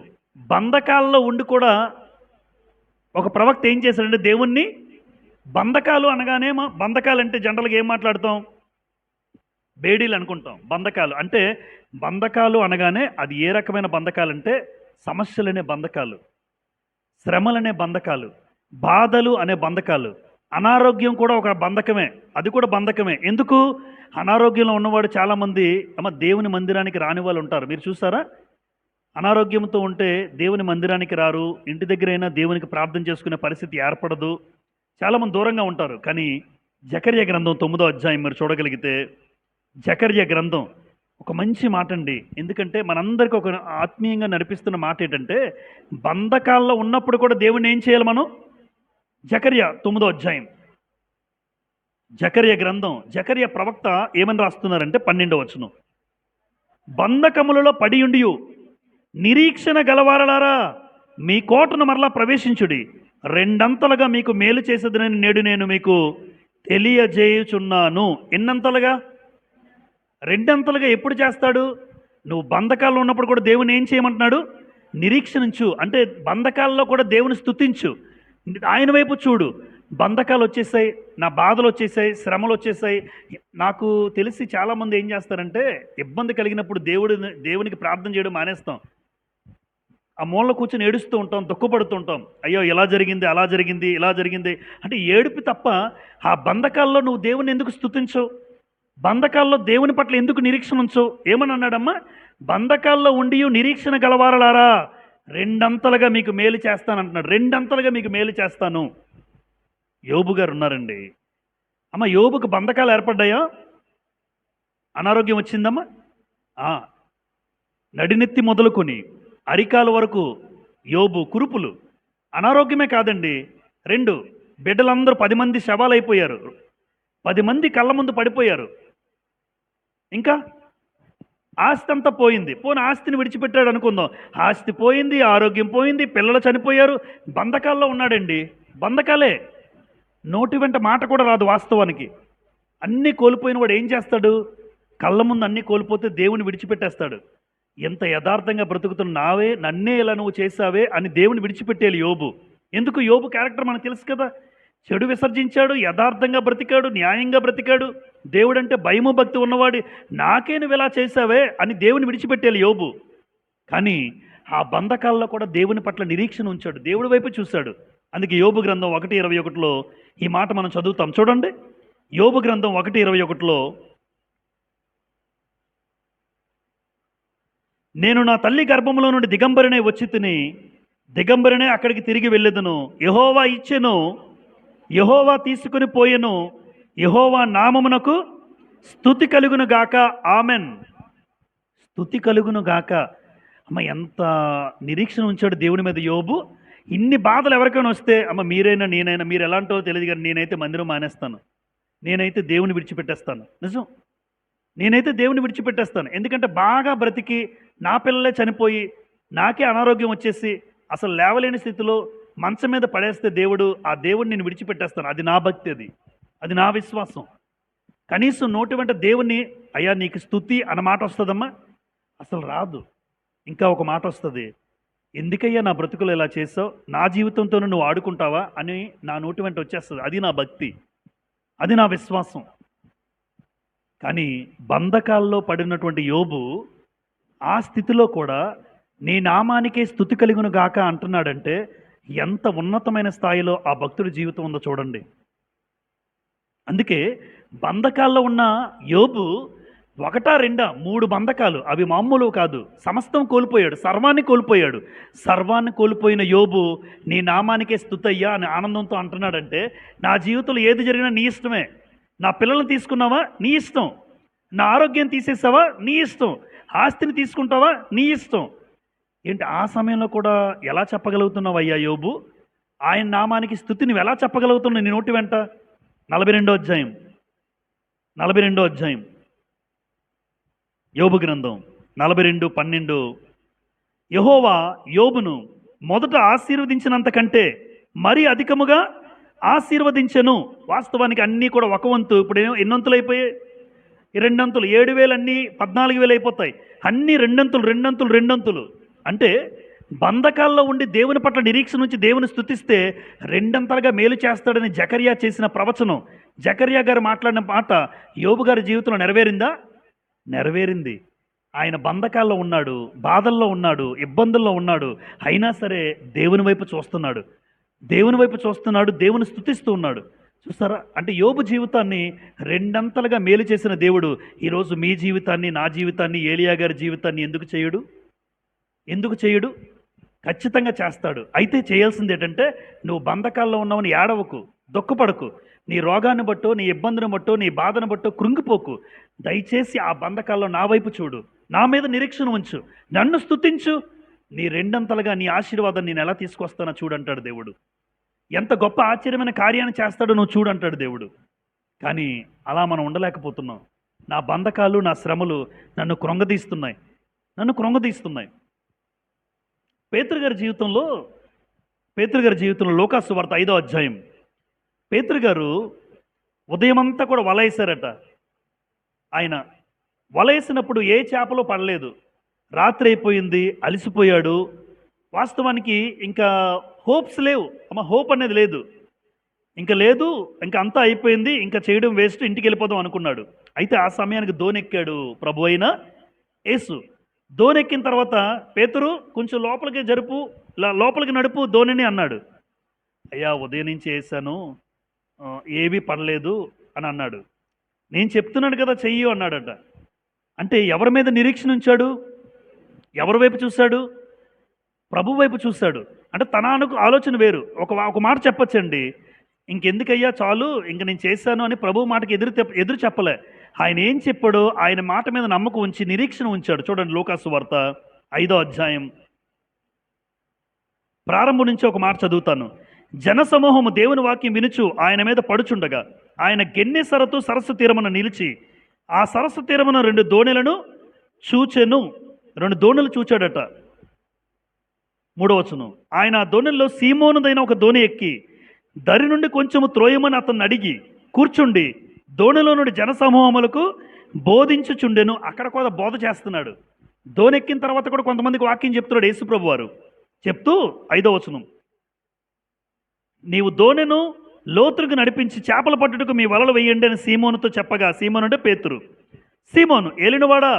బంధకాల్లో ఉండి కూడా ఒక ప్రవక్త ఏం చేశాడంటే దేవుణ్ణి బంధకాలు అనగానే బంధకాలు అంటే జనరల్గా ఏం మాట్లాడతాం? బేడీలు అనుకుంటాం. బంధకాలు అనగానే అది ఏ రకమైన బంధకాలు అంటే సమస్యలనే బంధకాలు, శ్రమలనే బంధకాలు, బాధలు అనే బంధకాలు, అనారోగ్యం కూడా ఒక బంధకమే, అది కూడా బంధకమే. ఎందుకు? అనారోగ్యంలో ఉన్నవాడు చాలామంది దేవుని మందిరానికి రాని వాళ్ళు ఉంటారు. మీరు చూసారా? అనారోగ్యంతో ఉంటే దేవుని మందిరానికి రారు, ఇంటి దగ్గరైనా దేవునికి ప్రార్థన చేసుకునే పరిస్థితి ఏర్పడదు, చాలామంది దూరంగా ఉంటారు. కానీ జకర్య గ్రంథం 9వ అధ్యాయం మీరు చూడగలిగితే, జకర్య గ్రంథం ఒక మంచి మాట అండి. ఎందుకంటే మనందరికి ఒక ఆత్మీయంగా నడిపిస్తున్న మాట ఏంటంటే, బంధకాల్లో ఉన్నప్పుడు కూడా దేవుణ్ణి ఏం చేయాలి మనం? జకర్యా 9వ అధ్యాయం. జకర్యా గ్రంథం. జకర్యా ప్రవక్త ఏమని రాస్తున్నారంటే 12వ వచనం. బంధకములలో పడియుండియు నిరీక్షణ గలవారలారా మీ కోటను మరలా ప్రవేశించుడి. రెండంతలుగా మీకు మేలు చేసేదనని నేడు నేను మీకు తెలియజేయుచున్నాను. ఎన్నంతలుగా? రెండంతలుగా ఎప్పుడు చేస్తాడు? నువ్వు బంధకాల్లో ఉన్నప్పుడు కూడా దేవుని ఏం చేయమంటున్నాడు? నిరీక్షణించు. అంటే బంధకాల్లో కూడా దేవుని స్తుతించు, ఆయన వైపు చూడు. బంధకాలు వచ్చేసాయి, నా బాధలు వచ్చేసాయి, శ్రమలు వచ్చేసాయి. నాకు తెలిసి చాలామంది ఏం చేస్తారంటే, ఇబ్బంది కలిగినప్పుడు దేవునికి ప్రార్థన చేయడం మానేస్తాం. ఆ మూలలో కూర్చొని ఏడుస్తూ ఉంటాం, దుఃఖపడుతూ ఉంటాం. అయ్యో ఇలా జరిగింది, అలా జరిగింది, ఇలా జరిగింది అంటే ఏడుపు తప్ప ఆ బంధకాల్లో నువ్వు దేవుని ఎందుకు స్తుతించవు? బంధకాల్లో దేవుని పట్ల ఎందుకు నిరీక్షణ ఉంచు? ఏమని అన్నాడమ్మా? బంధకాల్లో ఉండి నిరీక్షణ గలవారలారా రెండంతలుగా మీకు మేలు చేస్తానంటున్నాడు. రెండంతలుగా మీకు మేలు చేస్తాను. యోబు గారు ఉన్నారండి. అమ్మ, యోబుకు బంధకాలు ఏర్పడ్డాయా? అనారోగ్యం వచ్చిందమ్మా? నడినెత్తి మొదలుకొని అరికాలు వరకు యోబు కురుపులు. అనారోగ్యమే కాదండి, 2 బిడ్డలందరూ 10 మంది శవాలైపోయారు, 10 మంది కళ్ళ ముందు పడిపోయారు. ఇంకా ఆస్తి అంతా పోయింది. పోనీ ఆస్తిని విడిచిపెట్టాడు అనుకుందాం, ఆస్తి పోయింది, ఆరోగ్యం పోయింది, పిల్లలు చనిపోయారు. బంధకాల్లో ఉన్నాడండి. బంధకాలే, నోటి వెంట మాట కూడా రాదు. వాస్తవానికి అన్నీ కోల్పోయిన వాడు ఏం చేస్తాడు? కళ్ళ ముందు అన్నీ కోల్పోతే దేవుని విడిచిపెట్టేస్తాడు. ఎంత యథార్థంగా బ్రతుకుతున్న నన్నే ఇలా నువ్వు చేసావే అని దేవుని విడిచిపెట్టేయాలి యోబు. ఎందుకు? యోబు క్యారెక్టర్ మనకు తెలుసు కదా. చెడు విసర్జించాడు, యథార్థంగా బ్రతికాడు, న్యాయంగా బ్రతికాడు. దేవుడంటే భయము భక్తి ఉన్నవాడు. నాకే నువ్వు ఇలా చేసావే అని దేవుని విడిచిపెట్టేయాలి యోబు. కానీ ఆ బంధకాల్లో కూడా దేవుని పట్ల నిరీక్షణ ఉంచాడు, దేవుడి వైపు చూశాడు. అందుకే యోబు గ్రంథం 1:21లో ఈ మాట మనం చదువుతాం. చూడండి, యోబు గ్రంథం 1:21లో, నేను నా తల్లి గర్భంలో నుండి దిగంబరినే వచ్చి తిని దిగంబరినే అక్కడికి తిరిగి వెళ్ళెదను. యెహోవా ఇచ్చెను, యెహోవా తీసుకుని పోయెను, యెహోవా నామమునకు స్తుతి కలుగును గాక. ఆమెన్. స్తుతి కలుగును గాక. అమ్మ, ఎంత నిరీక్షణ ఉంచాడు దేవుని మీద యోబు. ఇన్ని బాధలు ఎవరికైనా వస్తే, అమ్మ మీరైనా నేనైనా, మీరు ఎలాంటో తెలియదు కానీ నేనైతే మందిరం మానేస్తాను, నేనైతే దేవుని విడిచిపెట్టేస్తాను. నిజం, నేనైతే దేవుని విడిచిపెట్టేస్తాను. ఎందుకంటే బాగా బ్రతికి నా పిల్లలే చనిపోయి నాకే అనారోగ్యం వచ్చేసి అసలు లేవలేని స్థితిలో మంచం మీద పడేస్తే ఆ దేవుడిని నేను విడిచిపెట్టేస్తాను. అది నా భక్తి, అది నా విశ్వాసం. కనీసం నోటి వెంట దేవుణ్ణి అయ్యా నీకు స్తుతి అన్న మాట వస్తుందమ్మా? అసలు రాదు. ఇంకా ఒక మాట వస్తుంది, ఎందుకయ్యా నా బ్రతుకులు ఇలా చేసావు, నా జీవితంతో నువ్వు ఆడుకుంటావా అని నా నోటి వెంట వచ్చేస్తుంది. అది నా భక్తి, అది నా విశ్వాసం. కానీ బంధకాల్లో పడినటువంటి యోబు ఆ స్థితిలో కూడా నీ నామానికే స్తుతి కలుగును గాక అంటున్నాడంటే ఎంత ఉన్నతమైన స్థాయిలో ఆ భక్తుడి జీవితం ఉందో చూడండి. అందుకే బంధకాల్లో ఉన్న యోబు 1-2 బంధకాలు, అవి మామూలు కాదు. సమస్తం కోల్పోయాడు, సర్వాన్ని కోల్పోయిన యోబు నీ నామానికే స్తుతయ్యా అని ఆనందంతో అంటున్నాడంటే, నా జీవితంలో ఏది జరిగినా నీ ఇష్టమే. నా పిల్లల్ని తీసుకున్నావా? నీ ఇష్టం. నా ఆరోగ్యం తీసేసావా? నీ ఇష్టం. ఆస్తిని తీసుకుంటావా? నీ ఇష్టం. ఏంటి ఆ సమయంలో కూడా ఎలా చెప్పగలుగుతున్నావు అయ్యా యోబు? ఆయన నామానికి స్తుతి నువ్వు ఎలా చెప్పగలుగుతున్నావు నీ నోటి వెంట? 42వ అధ్యాయం యోబు గ్రంథం 42:12. యెహోవా యోబును మొదట ఆశీర్వదించినంత కంటే మరీ అధికముగా ఆశీర్వదించెను. వాస్తవానికి అన్నీ కూడా ఒక వంతు. ఇప్పుడు ఎన్నొంతులు అయిపోయాయి? 2 అంతులు. 7,000 అన్నీ 14,000 అయిపోతాయి. అన్నీ 2 అంతులు. అంటే బంధకాల్లో ఉండి దేవుని పట్ల నిరీక్షణ నుంచి దేవుని స్తుతిస్తే 2 అంతలుగా మేలు చేస్తాడని జకర్యా చేసిన ప్రవచనం, జకర్యా గారు మాట్లాడిన మాట యోబు గారి జీవితంలో నెరవేరిందా? నెరవేరింది. ఆయన బంధకాల్లో ఉన్నాడు, బాధల్లో ఉన్నాడు, ఇబ్బందుల్లో ఉన్నాడు. అయినా సరే దేవుని వైపు చూస్తున్నాడు, దేవుని స్తుతిస్తూ ఉన్నాడు. చూస్తారా? అంటే యోబు జీవితాన్ని 2 అంతలుగా మేలు చేసిన దేవుడు ఈరోజు మీ జీవితాన్ని, నా జీవితాన్ని, ఏలియా గారి జీవితాన్ని ఎందుకు చేయడు? ఖచ్చితంగా చేస్తాడు. అయితే చేయాల్సింది ఏంటంటే, నువ్వు బంధకాల్లో ఉన్నావని ఏడవకు. దుఃఖపడకు. నీ రోగాన్ని బట్టో, నీ ఇబ్బందిని బట్టో, నీ బాధను బట్టో కృంగిపోకు. దయచేసి ఆ బంధకాల్లో నా వైపు చూడు. నా మీద నిరీక్షణ ఉంచు. నన్ను స్తుతించు. నీ రెండంతలుగా నీ ఆశీర్వాదం నేను ఎలా తీసుకొస్తానో చూడంటాడు దేవుడు. ఎంత గొప్ప ఆశ్చర్యమైన కార్యాన్ని చేస్తాడో నువ్వు చూడంటాడు దేవుడు. కానీ అలా మనం ఉండలేకపోతున్నాం. నా బంధకాలు, నా శ్రమలు నన్ను కృంగదీస్తున్నాయి. పేతురు గారి జీవితంలో లూకాసు వార్త 5వ అధ్యాయం. పేతురు గారు ఉదయమంతా కూడా వల వేశారట. ఆయన వల వేసినప్పుడు ఏ చేపలో పడలేదు. రాత్రి అయిపోయింది, అలసిపోయాడు. వాస్తవానికి ఇంకా హోప్స్ లేవు, హోప్ అనేది లేదు. ఇంకా అంతా అయిపోయింది, ఇంకా చేయడం వేస్ట్, ఇంటికి వెళ్ళిపోదాం అనుకున్నాడు. అయితే ఆ సమయానికి దోనెక్కాడు ప్రభు అయిన యేసు. దోనెక్కిన తర్వాత పేతురు కొంచెం లోపలికి నడుపు దోణిని అన్నాడు. అయ్యా, ఉదయం నుంచి వేసాను, ఏమీ పడలేదు అని అన్నాడు. నేను చెప్తున్నాను కదా చెయ్యి అన్నాడట. అంటే ఎవరి మీద నిరీక్షణ ఉంచాడు? ఎవరి వైపు చూశాడు? ప్రభు వైపు చూశాడు. అంటే తన ఆలోచన వేరు. ఒక మాట చెప్పచ్చండి, ఇంకెందుకయ్యా చాలు, ఇంక నేను చేశాను అని ప్రభు మాటకి ఎదురు చెప్పలే. ఆయన ఏం చెప్పాడో ఆయన మాట మీద నమ్మకం ఉంచి నిరీక్షణ ఉంచాడు. చూడండి, లూకాసు వార్త 5వ అధ్యాయం ప్రారంభం నుంచి ఒక మాట చదువుతాను. జనసమూహము దేవుని వాక్యం వినుచు ఆయన మీద పడుచుండగా ఆయన గెన్నెసరతు సరస్సు తీరమున నిలిచి ఆ సరస్సు తీరమున 2 దోణులను చూచెను. 2 దోణులు చూచాడట. 3వ వచనం. ఆయన ఆ దోణుల్లో సీమోనుదైన ఒక దోణి ఎక్కి దరి నుండి కొంచెము త్రోయమని అతన్ని అడిగి కూర్చుండి దోణిలో నుండి జనసమూహములకు బోధించుచుండెను. అక్కడ కూడా బోధ చేస్తున్నాడు. దోణెక్కిన తర్వాత కూడా కొంతమందికి వాక్యం చెప్తున్నాడు యేసుప్రభు వారు. చెప్తూ 5వ వచనం. నీవు దోణెను లోతుకు నడిపించి చేపలు పట్టుటకు మీ వలలు వేయండి అని సీమోనుతో చెప్పగా, సీమోను అంటే పేతురు, సీమోను ఏలినవాడా,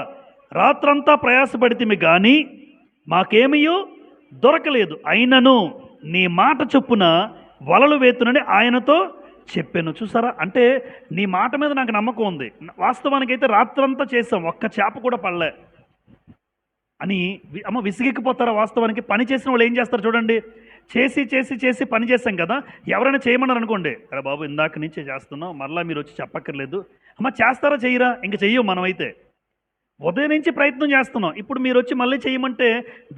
రాత్రంతా ప్రయాసపడితిమి కానీ మాకేమీయో దొరకలేదు. అయినను నీ మాట చొప్పున వలలు వేతునని ఆయనతో చెప్పాను. చూసారా, అంటే నీ మాట మీద నాకు నమ్మకం ఉంది. వాస్తవానికైతే రాత్రంతా చేసాం, ఒక్క చేప కూడా పడలే అని విసిగెక్కిపోతారా? వాస్తవానికి పని చేసిన వాళ్ళు ఏం చేస్తారు చూడండి, చేసి పని చేస్తాం కదా. ఎవరైనా చేయమన్నారు అనుకోండి, అరే బాబు ఇందాక నుంచి చేస్తున్నాం, మరలా మీరు వచ్చి చెప్పక్కర్లేదు. చేస్తారా చెయ్యరా? ఇంక చెయ్యం. మనమైతే ఉదయం నుంచి ప్రయత్నం చేస్తున్నాం, ఇప్పుడు మీరు వచ్చి మళ్ళీ చేయమంటే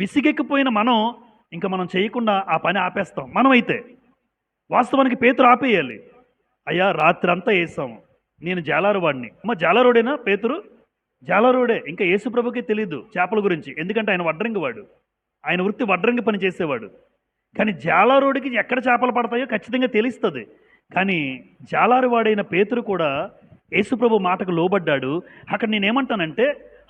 విసిగెక్కిపోయిన మనం చేయకుండా ఆ పని ఆపేస్తాం. మనమైతే వాస్తవానికి పేతురు ఆపేయాలి. అయ్యా, రాత్రి అంతా వేసాము, నేను జాలారు వాడిని. జాలారోడేనా పేతురు? జాలారోడే. ఇంకా యేసుప్రభుకి తెలీదు చేపల గురించి, ఎందుకంటే ఆయన వడ్రంగి వాడు. ఆయన వృత్తి వడ్రంగి పని చేసేవాడు. కానీ జాలారోడికి ఎక్కడ చేపలు పడతాయో ఖచ్చితంగా తెలుస్తుంది. కానీ జాలారు వాడైన పేతురు కూడా యేసుప్రభు మాటకు లోబడ్డాడు. అక్కడ నేనేమంటానంటే,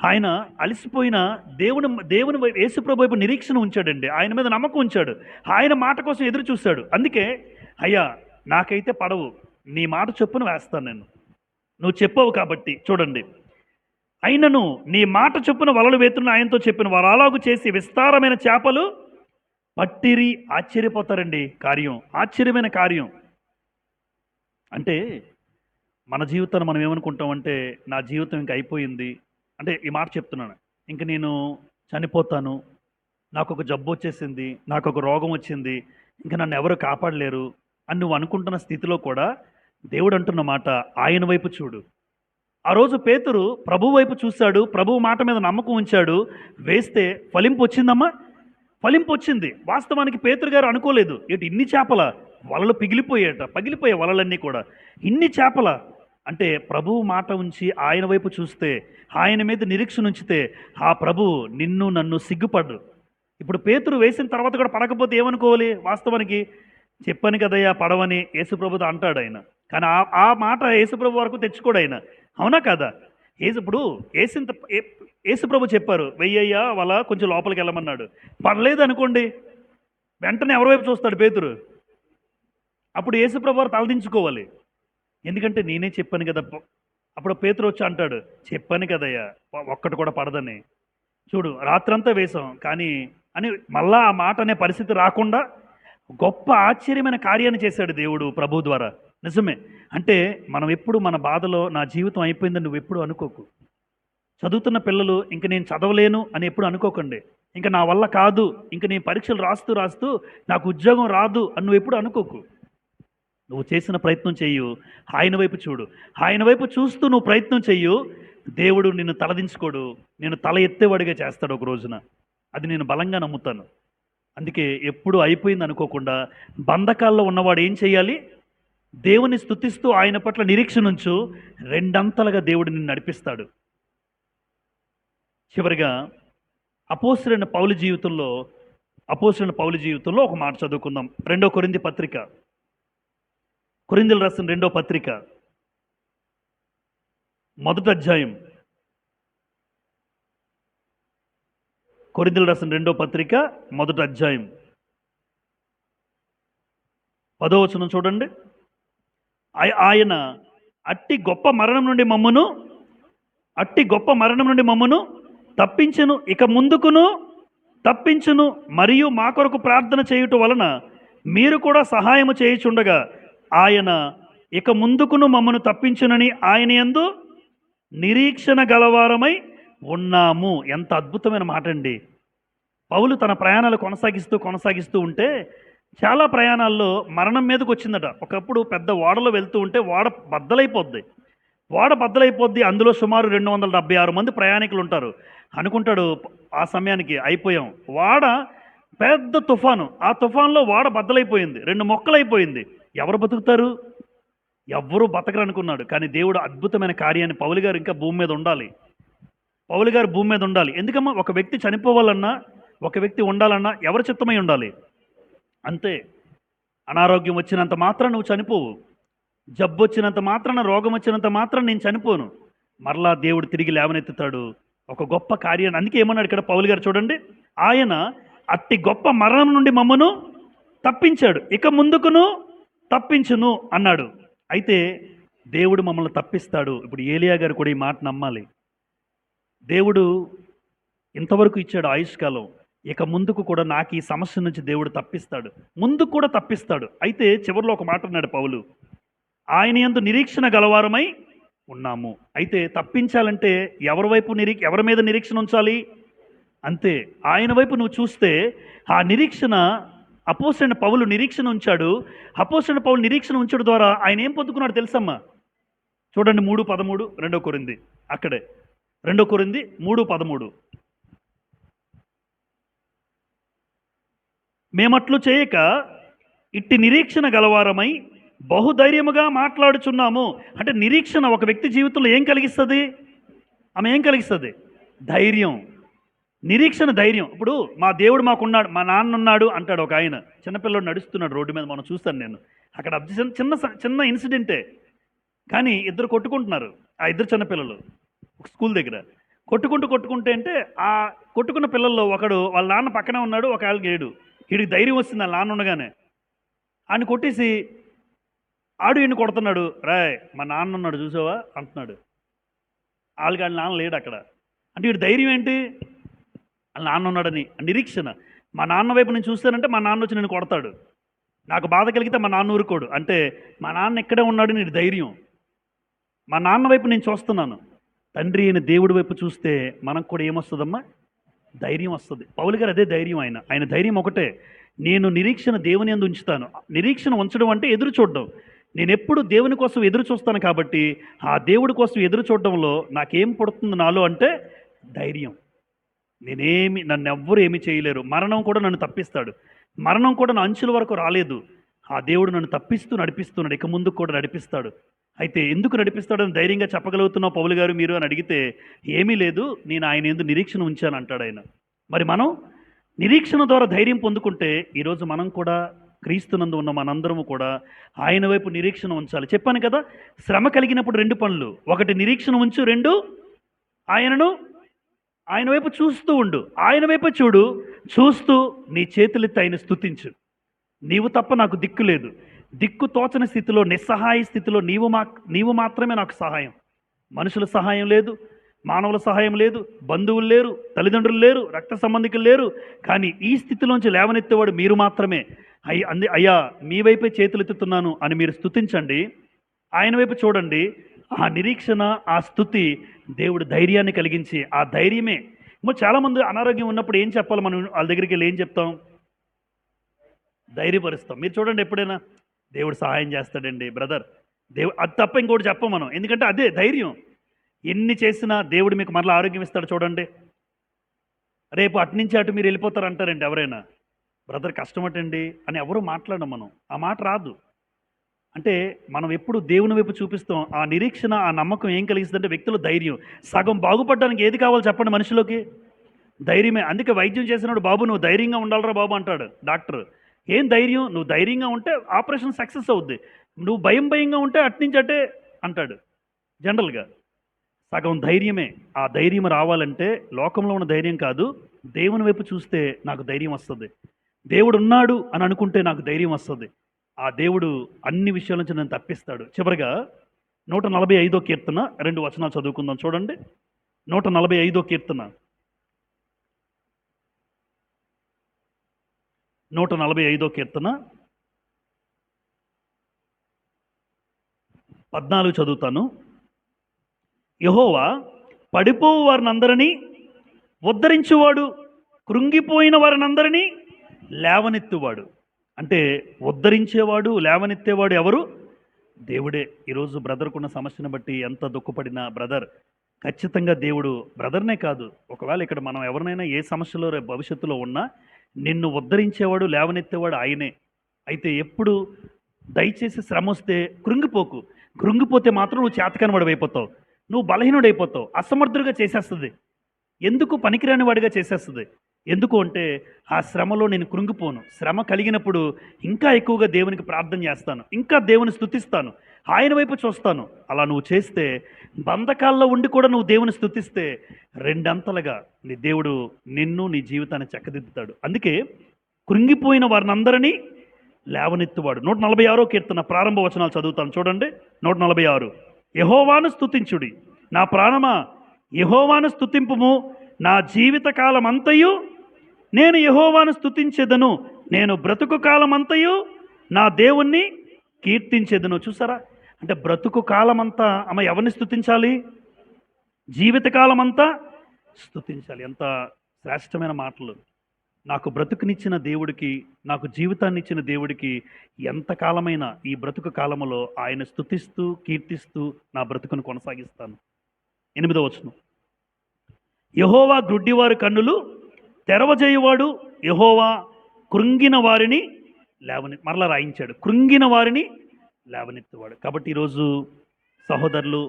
ఆయన అలసిపోయిన దేవుని యేసుప్రభు వైపు నిరీక్షణ ఉంచాడండి. ఆయన మీద నమ్మకం ఉంచాడు. ఆయన మాట కోసం ఎదురు చూశాడు. అందుకే, అయ్యా నాకైతే పడవు, నీ మాట చొప్పున వేస్తాను నేను, నువ్వు చెప్పావు కాబట్టి. చూడండి, అయినను నీ మాట చొప్పున వలలు వేతున్న ఆయనతో చెప్పిన వారు అలాగు చేసి విస్తారమైన చేపలు పట్టిరి. ఆశ్చర్యపోతారండి. ఆశ్చర్యమైన కార్యం. అంటే మన జీవితాన్ని మనం ఏమనుకుంటామంటే, నా జీవితం ఇంక అయిపోయింది, అంటే ఈ మాట చెప్తున్నాను, ఇంక నేను చనిపోతాను, నాకు ఒక జబ్బు వచ్చేసింది, నాకు ఒక రోగం వచ్చింది, ఇంక నన్ను ఎవరు కాపాడలేరు అని నువ్వు అనుకుంటున్న స్థితిలో కూడా దేవుడు అంటున్న మాట, ఆయన వైపు చూడు. ఆ రోజు పేతురు ప్రభు వైపు చూశాడు, ప్రభు మాట మీద నమ్మకం ఉంచాడు. వేస్తే ఫలింపు వచ్చిందమ్మా, ఫలింపు వచ్చింది. వాస్తవానికి పేతురు గారు అనుకోలేదు, ఇన్ని చేపల వలలు పగిలిపోయే వలలన్నీ కూడా, ఇన్ని చేపల అంటే ప్రభువు మాట ఉంచి ఆయన వైపు చూస్తే, ఆయన మీద నిరీక్షణ ఉంచితే ఆ ప్రభు నిన్ను నన్ను సిగ్గుపడ్డు. ఇప్పుడు పేతురు వేసిన తర్వాత కూడా పడకపోతే ఏమనుకోవాలి? వాస్తవానికి చెప్పాను కదయ్యా పడవని యేసుప్రభుతో అంటాడు ఆయన. కానీ ఆ మాట యేసుప్రభు వరకు తెచ్చుకోడు ఆయన. అవునా కదా? ఇప్పుడు యేసుప్రభు చెప్పారు, వెయ్యయ్యా వల కొంచెం లోపలికి వెళ్ళమన్నాడు. పడలేదు అనుకోండి, వెంటనే ఎవరి వైపు చూస్తాడు పేతురు? అప్పుడు యేసుప్రభు వారు తలదించుకోవాలి. ఎందుకంటే నేనే చెప్పాను కదా. అప్పుడు పేతురు వచ్చి అంటాడు, చెప్పాను కదయ్యా ఒక్కటి కూడా పడదని. చూడు, రాత్రంతా వేసాం కానీ అని మళ్ళా ఆ మాట అనే పరిస్థితి రాకుండా గొప్ప ఆశ్చర్యమైన కార్యాన్ని చేశాడు దేవుడు ప్రభు ద్వారా. నిజమే. అంటే మనం ఎప్పుడు మన బాధలో నా జీవితం అయిపోయిందని నువ్వు ఎప్పుడు అనుకోకు. చదువుతున్న పిల్లలు ఇంక నేను చదవలేను అని ఎప్పుడు అనుకోకండి. ఇంక నా వల్ల కాదు, ఇంక నేను పరీక్షలు రాస్తూ నాకు ఉద్యోగం రాదు అని నువ్వు ఎప్పుడు అనుకోకు. నువ్వు చేసిన ప్రయత్నం చెయ్యు, ఆయన వైపు చూడు. ఆయన వైపు చూస్తూ నువ్వు ప్రయత్నం చెయ్యు, దేవుడు నిన్ను తలదించుకోడు, నేను తల ఎత్తేవాడిగా చేస్తాడు ఒక రోజున. అది నేను బలంగా నమ్ముతాను. అందుకే ఎప్పుడు అయిపోయింది అనుకోకుండా బంధకాల్లో ఉన్నవాడు ఏం చేయాలి? దేవుని స్తుతిస్తూ ఆయన పట్ల నిరీక్షణ ఉంచు, రెండంతలుగా దేవుడు నిన్ను నడిపిస్తాడు. చివరిగా అపోస్తలుడైన పౌలు జీవితంలో ఒక మాట చదువుకుందాం. 2 కొరింథీ పత్రిక, కొరింథీయులు రాసిన 2వ పత్రిక, 1వ అధ్యాయం. కొరింథీయులు రాసిన 2వ పత్రిక 1వ అధ్యాయం 10వ వచనం చూడండి. ఆయన అట్టి గొప్ప మరణం నుండి మమ్మను తప్పించును, ఇక ముందుకును తప్పించును, మరియు మా కొరకు ప్రార్థన చేయుట వలన మీరు కూడా సహాయము చేయుచుండగా ఆయన ఇక ముందుకును మమ్మను తప్పించునని ఆయన యందు నిరీక్షణ గలవారమై ఉన్నాము. ఎంత అద్భుతమైన మాట అండి. పౌలు తన ప్రయాణాలు కొనసాగిస్తూ ఉంటే చాలా ప్రయాణాల్లో మరణం మీదకి వచ్చిందట. ఒకప్పుడు పెద్ద ఓడలో వెళ్తూ ఉంటే ఓడ బద్దలైపోద్ది. అందులో సుమారు 276 మంది ప్రయాణికులు ఉంటారు. అనుకుంటాడు ఆ సమయానికి అయిపోయాం. ఓడ పెద్ద తుఫాను, ఆ తుఫాన్లో ఓడ బద్దలైపోయింది, 2 మొక్కలైపోయింది. ఎవరు బతుకుతారు? ఎవ్వరూ బతకరు అనుకున్నాడు. కానీ దేవుడు అద్భుతమైన కార్యాన్ని, పౌలు గారు ఇంకా భూమి మీద ఉండాలి. ఎందుకమ్మా? ఒక వ్యక్తి చనిపోవాలన్నా, ఒక వ్యక్తి ఉండాలన్నా ఎవరు చిత్తమై ఉండాలి? అంతే. అనారోగ్యం వచ్చినంత మాత్రం నువ్వు చనిపోవు, జబ్బు వచ్చినంత మాత్రాన, రోగం వచ్చినంత మాత్రం నేను చనిపోను. మరలా దేవుడు తిరిగి లేవనెత్తుతాడు ఒక గొప్ప కార్యాన్ని. అందుకే ఏమన్నాడు ఇక్కడ పౌలు గారు చూడండి, ఆయన అట్టి గొప్ప మరణం నుండి మమ్మను తప్పించాడు, ఇక ముందుకును తప్పించును అన్నాడు. అయితే దేవుడు మమ్మల్ని తప్పిస్తాడు. ఇప్పుడు ఏలియా గారు కూడా ఈ మాట నమ్మాలి. దేవుడు ఇంతవరకు ఇచ్చాడు ఆయుష్కాలం, ఇక ముందుకు కూడా నాకు ఈ సమస్య నుంచి దేవుడు తప్పిస్తాడు, ముందుకు కూడా తప్పిస్తాడు. అయితే చివరిలో ఒక మాట అన్నాడు పౌలు, ఆయన యందు నిరీక్షణ గలవారమై ఉన్నాము. అయితే తప్పించాలంటే ఎవరి మీద నిరీక్షణ ఉంచాలి? అంతే, ఆయన వైపు నువ్వు చూస్తే ఆ నిరీక్షణ, అపోస్తలుడైన పౌలు నిరీక్షణ ఉంచాడు. అపోస్తలుడైన పౌలు నిరీక్షణ ఉంచడం ద్వారా ఆయన ఏం పొందుకున్నాడు తెలుసమ్మా? చూడండి 3:13, 2 కొరింథీ, అక్కడే 2 కొరింథీ 3:13. మేమట్లు చేయక ఇట్టి నిరీక్షణ గలవారమై బహుధైర్యముగా మాట్లాడుచున్నాము. అంటే నిరీక్షణ ఒక వ్యక్తి జీవితంలో ఏం కలిగిస్తుంది? ధైర్యం. నిరీక్షణ ధైర్యం. ఇప్పుడు మా దేవుడు మాకున్నాడు, మా నాన్న ఉన్నాడు అంటాడు ఒక ఆయన. చిన్నపిల్లడు నడుస్తున్నాడు రోడ్డు మీద, మనం చూస్తాను నేను అక్కడ చిన్న ఇన్సిడెంటే, కానీ ఇద్దరు కొట్టుకుంటున్నారు. ఆ ఇద్దరు చిన్నపిల్లలు ఒక స్కూల్ దగ్గర కొట్టుకుంటే అంటే ఆ కొట్టుకున్న పిల్లల్లో ఒకడు వాళ్ళ నాన్న పక్కనే ఉన్నాడు, ఒక ఆళ్ళకి ఏడు. వీడికి ధైర్యం వస్తుంది వాళ్ళ నాన్న ఉండగానే. ఆయన కొట్టేసి ఆడు ఈయన కొడుతున్నాడు. రాయ్ మా నాన్న ఉన్నాడు చూసావా అంటున్నాడు. వాళ్ళ నాన్న లేడు అక్కడ. అంటే వీడి ధైర్యం ఏంటి? వాళ్ళ నాన్న ఉన్నాడని నిరీక్షణ. మా నాన్న వైపు నేను చూస్తానంటే మా నాన్న వచ్చి నేను కొడతాడు, నాకు బాధ కలిగితే మా నాన్న ఊరుకోడు. అంటే మా నాన్న ఇక్కడే ఉన్నాడు నీ ధైర్యం. మా నాన్న వైపు నేను చూస్తున్నాను. తండ్రి అయిన దేవుడి వైపు చూస్తే మనకు కూడా ఏమొస్తుందమ్మా? ధైర్యం వస్తుంది. పౌలు గారు అదే ధైర్యం. ఆయన ధైర్యం ఒకటే, నేను నిరీక్షణ దేవుని యందు ఉంచుతాను. నిరీక్షణ ఉంచడం అంటే ఎదురు చూడడం. నేను ఎప్పుడు దేవుని కోసం ఎదురు చూస్తాను కాబట్టి ఆ దేవుడి కోసం ఎదురు చూడడంలో నాకేం పడుతుంది నాలో అంటే ధైర్యం. నన్ను ఎవ్వరు ఏమి చేయలేరు. మరణం కూడా నన్ను తప్పిస్తాడు. మరణం కూడా నా అంచుల వరకు రాలేదు. ఆ దేవుడు నన్ను తప్పిస్తూ నడిపిస్తున్నాడు, ఇక ముందుకు కూడా నడిపిస్తాడు. అయితే ఎందుకు నడిపిస్తాడని ధైర్యంగా చెప్పగలుగుతున్నావు పౌలు గారు మీరు అని అడిగితే, ఏమీ లేదు, నేను ఆయన యందు నిరీక్షణ ఉంచాను అంటాడు ఆయన. మరి మనం నిరీక్షణ ద్వారా ధైర్యం పొందుకుంటే ఈరోజు మనం కూడా క్రీస్తునందు ఉన్న మనందరము కూడా ఆయన వైపు నిరీక్షణ ఉంచాలి. చెప్పాను కదా, శ్రమ కలిగినప్పుడు 2 పనులు. ఒకటి నిరీక్షణ ఉంచు, 2 ఆయన వైపు చూస్తూ ఉండు. ఆయన వైపు చూస్తూ నీ చేతులెత్తి ఆయన స్తుతించు. నీవు తప్ప నాకు దిక్కు లేదు. దిక్కు తోచని స్థితిలో, నిస్సహాయ స్థితిలో నీవు మాత్రమే నాకు సహాయం. మనుషుల సహాయం లేదు, మానవుల సహాయం లేదు, బంధువులు లేరు, తల్లిదండ్రులు లేరు, రక్త సంబంధికులు లేరు. కానీ ఈ స్థితిలోంచి లేవనెత్తేవాడు మీరు మాత్రమే. అయ్యా మీ వైపే చేతులెత్తుతున్నాను అని మీరు స్తుతించండి. ఆయన వైపు చూడండి. ఆ నిరీక్షణ, ఆ స్తుతి దేవుడు ధైర్యాన్ని కలిగించి, ఆ ధైర్యమే. చాలామంది అనారోగ్యం ఉన్నప్పుడు ఏం చెప్పాలి? మనం వాళ్ళ దగ్గరికి వెళ్ళి ఏం చెప్తాం? ధైర్యపరుస్తాం. మీరు చూడండి, ఎప్పుడైనా దేవుడు సహాయం చేస్తాడండి బ్రదర్. అది తప్ప ఇంకోటి చెప్పం మనం. ఎందుకంటే అదే ధైర్యం. ఎన్ని చేసినా దేవుడు మీకు మరలా ఆరోగ్యం ఇస్తాడు చూడండి. రేపు అటునుంచి అటు మీరు వెళ్ళిపోతారు అంటారండి ఎవరైనా. బ్రదర్ కష్టమటండి అని ఎవరు మాట్లాడం మనం. ఆ మాట రాదు. అంటే మనం ఎప్పుడు దేవుని వైపు చూపిస్తాం. ఆ నిరీక్షణ, ఆ నమ్మకం ఏం కలిగిస్తుందంటే వ్యక్తుల ధైర్యం. సగం బాగుపడడానికి ఏది కావాలో చెప్పండి మనిషిలోకి? ధైర్యమే. అందుకే వైద్యం చేసినాడు, బాబు నువ్వు ధైర్యంగా ఉండాలిరా బాబు అంటాడు డాక్టర్. ఏం ధైర్యం? నువ్వు ధైర్యంగా ఉంటే ఆపరేషన్ సక్సెస్ అవుద్ది. నువ్వు భయంగా ఉంటే అట్నుంచి అటే అంటాడు జనరల్గా. సగం ధైర్యమే. ఆ ధైర్యం రావాలంటే లోకంలో ఉన్న ధైర్యం కాదు, దేవుని వైపు చూస్తే నాకు ధైర్యం వస్తుంది. దేవుడు ఉన్నాడు అని అనుకుంటే నాకు ధైర్యం వస్తుంది. ఆ దేవుడు అన్ని విషయాల నుంచి నన్ను తప్పిస్తాడు. చివరిగా 145 కీర్తన 2 వచనాలు చదువుకుందాం చూడండి. 145 కీర్తన 145 కీర్తన 14 చదువుతాను. యెహోవా పడిపోవు వారినందరినీ ఉద్ధరించువాడు, కృంగిపోయిన వారినందరినీ లేవనెత్తువాడు. అంటే ఉద్ధరించేవాడు, లేవనెత్తేవాడు ఎవరు? దేవుడే. ఈరోజు బ్రదర్కున్న సమస్యను బట్టి ఎంత దుఃఖపడినా బ్రదర్ ఖచ్చితంగా దేవుడు బ్రదర్నే కాదు, ఒకవేళ ఇక్కడ మనం ఎవరినైనా ఏ సమస్యలో రేపు భవిష్యత్తులో ఉన్నా నిన్ను ఉద్ధరించేవాడు, లేవనెత్తేవాడు ఆయనే. అయితే ఎప్పుడు దయచేసి శ్రమ వస్తే కృంగిపోకు. కృంగిపోతే మాత్రం నువ్వు చేతకానివాడు అయిపోతావు, నువ్వు బలహీనుడైపోతావు, అసమర్థుడిగా చేసేస్తుంది. ఎందుకు? పనికిరాని వాడిగా చేసేస్తుంది. ఎందుకు అంటే ఆ శ్రమలో నేను కృంగిపోను. శ్రమ కలిగినప్పుడు ఇంకా ఎక్కువగా దేవునికి ప్రార్థన చేస్తాను, ఇంకా దేవుని స్తుతిస్తాను, ఆయన వైపు చూస్తాను. అలా నువ్వు చేస్తే, బంధకాల్లో ఉండి కూడా నువ్వు దేవుని స్తుతిస్తే రెండంతలుగా నీ దేవుడు నిన్ను, నీ జీవితాన్ని చక్కదిద్దుతాడు. అందుకే కృంగిపోయిన వారినందరినీ లేవనెత్తువాడు. 146 కీర్తన ప్రారంభ వచనాలు చదువుతాను చూడండి. 146. యెహోవాను స్తుతించుడి, నా ప్రాణమా యెహోవాను స్తుతింపుము, నా జీవిత కాలమంతయు నేను యెహోవాను స్తుతించెదను, నేను బ్రతుకు కాలమంతయు నా దేవుణ్ణి కీర్తించెదను. చూసారా? అంటే బ్రతుకు కాలమంతా ఎవరిని స్తుతించాలి? జీవితకాలమంతా స్తుతించాలి. ఎంత శ్రేష్టమైన మాటలు! నాకు బ్రతుకునిచ్చిన దేవుడికి, నాకు జీవితాన్ని ఇచ్చిన దేవుడికి ఎంతకాలమైన ఈ బ్రతుకు కాలములో ఆయన స్తుతిస్తూ కీర్తిస్తూ నా బ్రతుకును కొనసాగిస్తాను. 8వ వచనం. యెహోవా గ్రుడ్డివారి కన్నులు తెరవజేయువాడు, యెహోవా కృంగిన వారిని మరలా రాయించాడు, కృంగిన వారిని లేవనెత్తువాడు. కాబట్టి ఈరోజు సహోదరులు,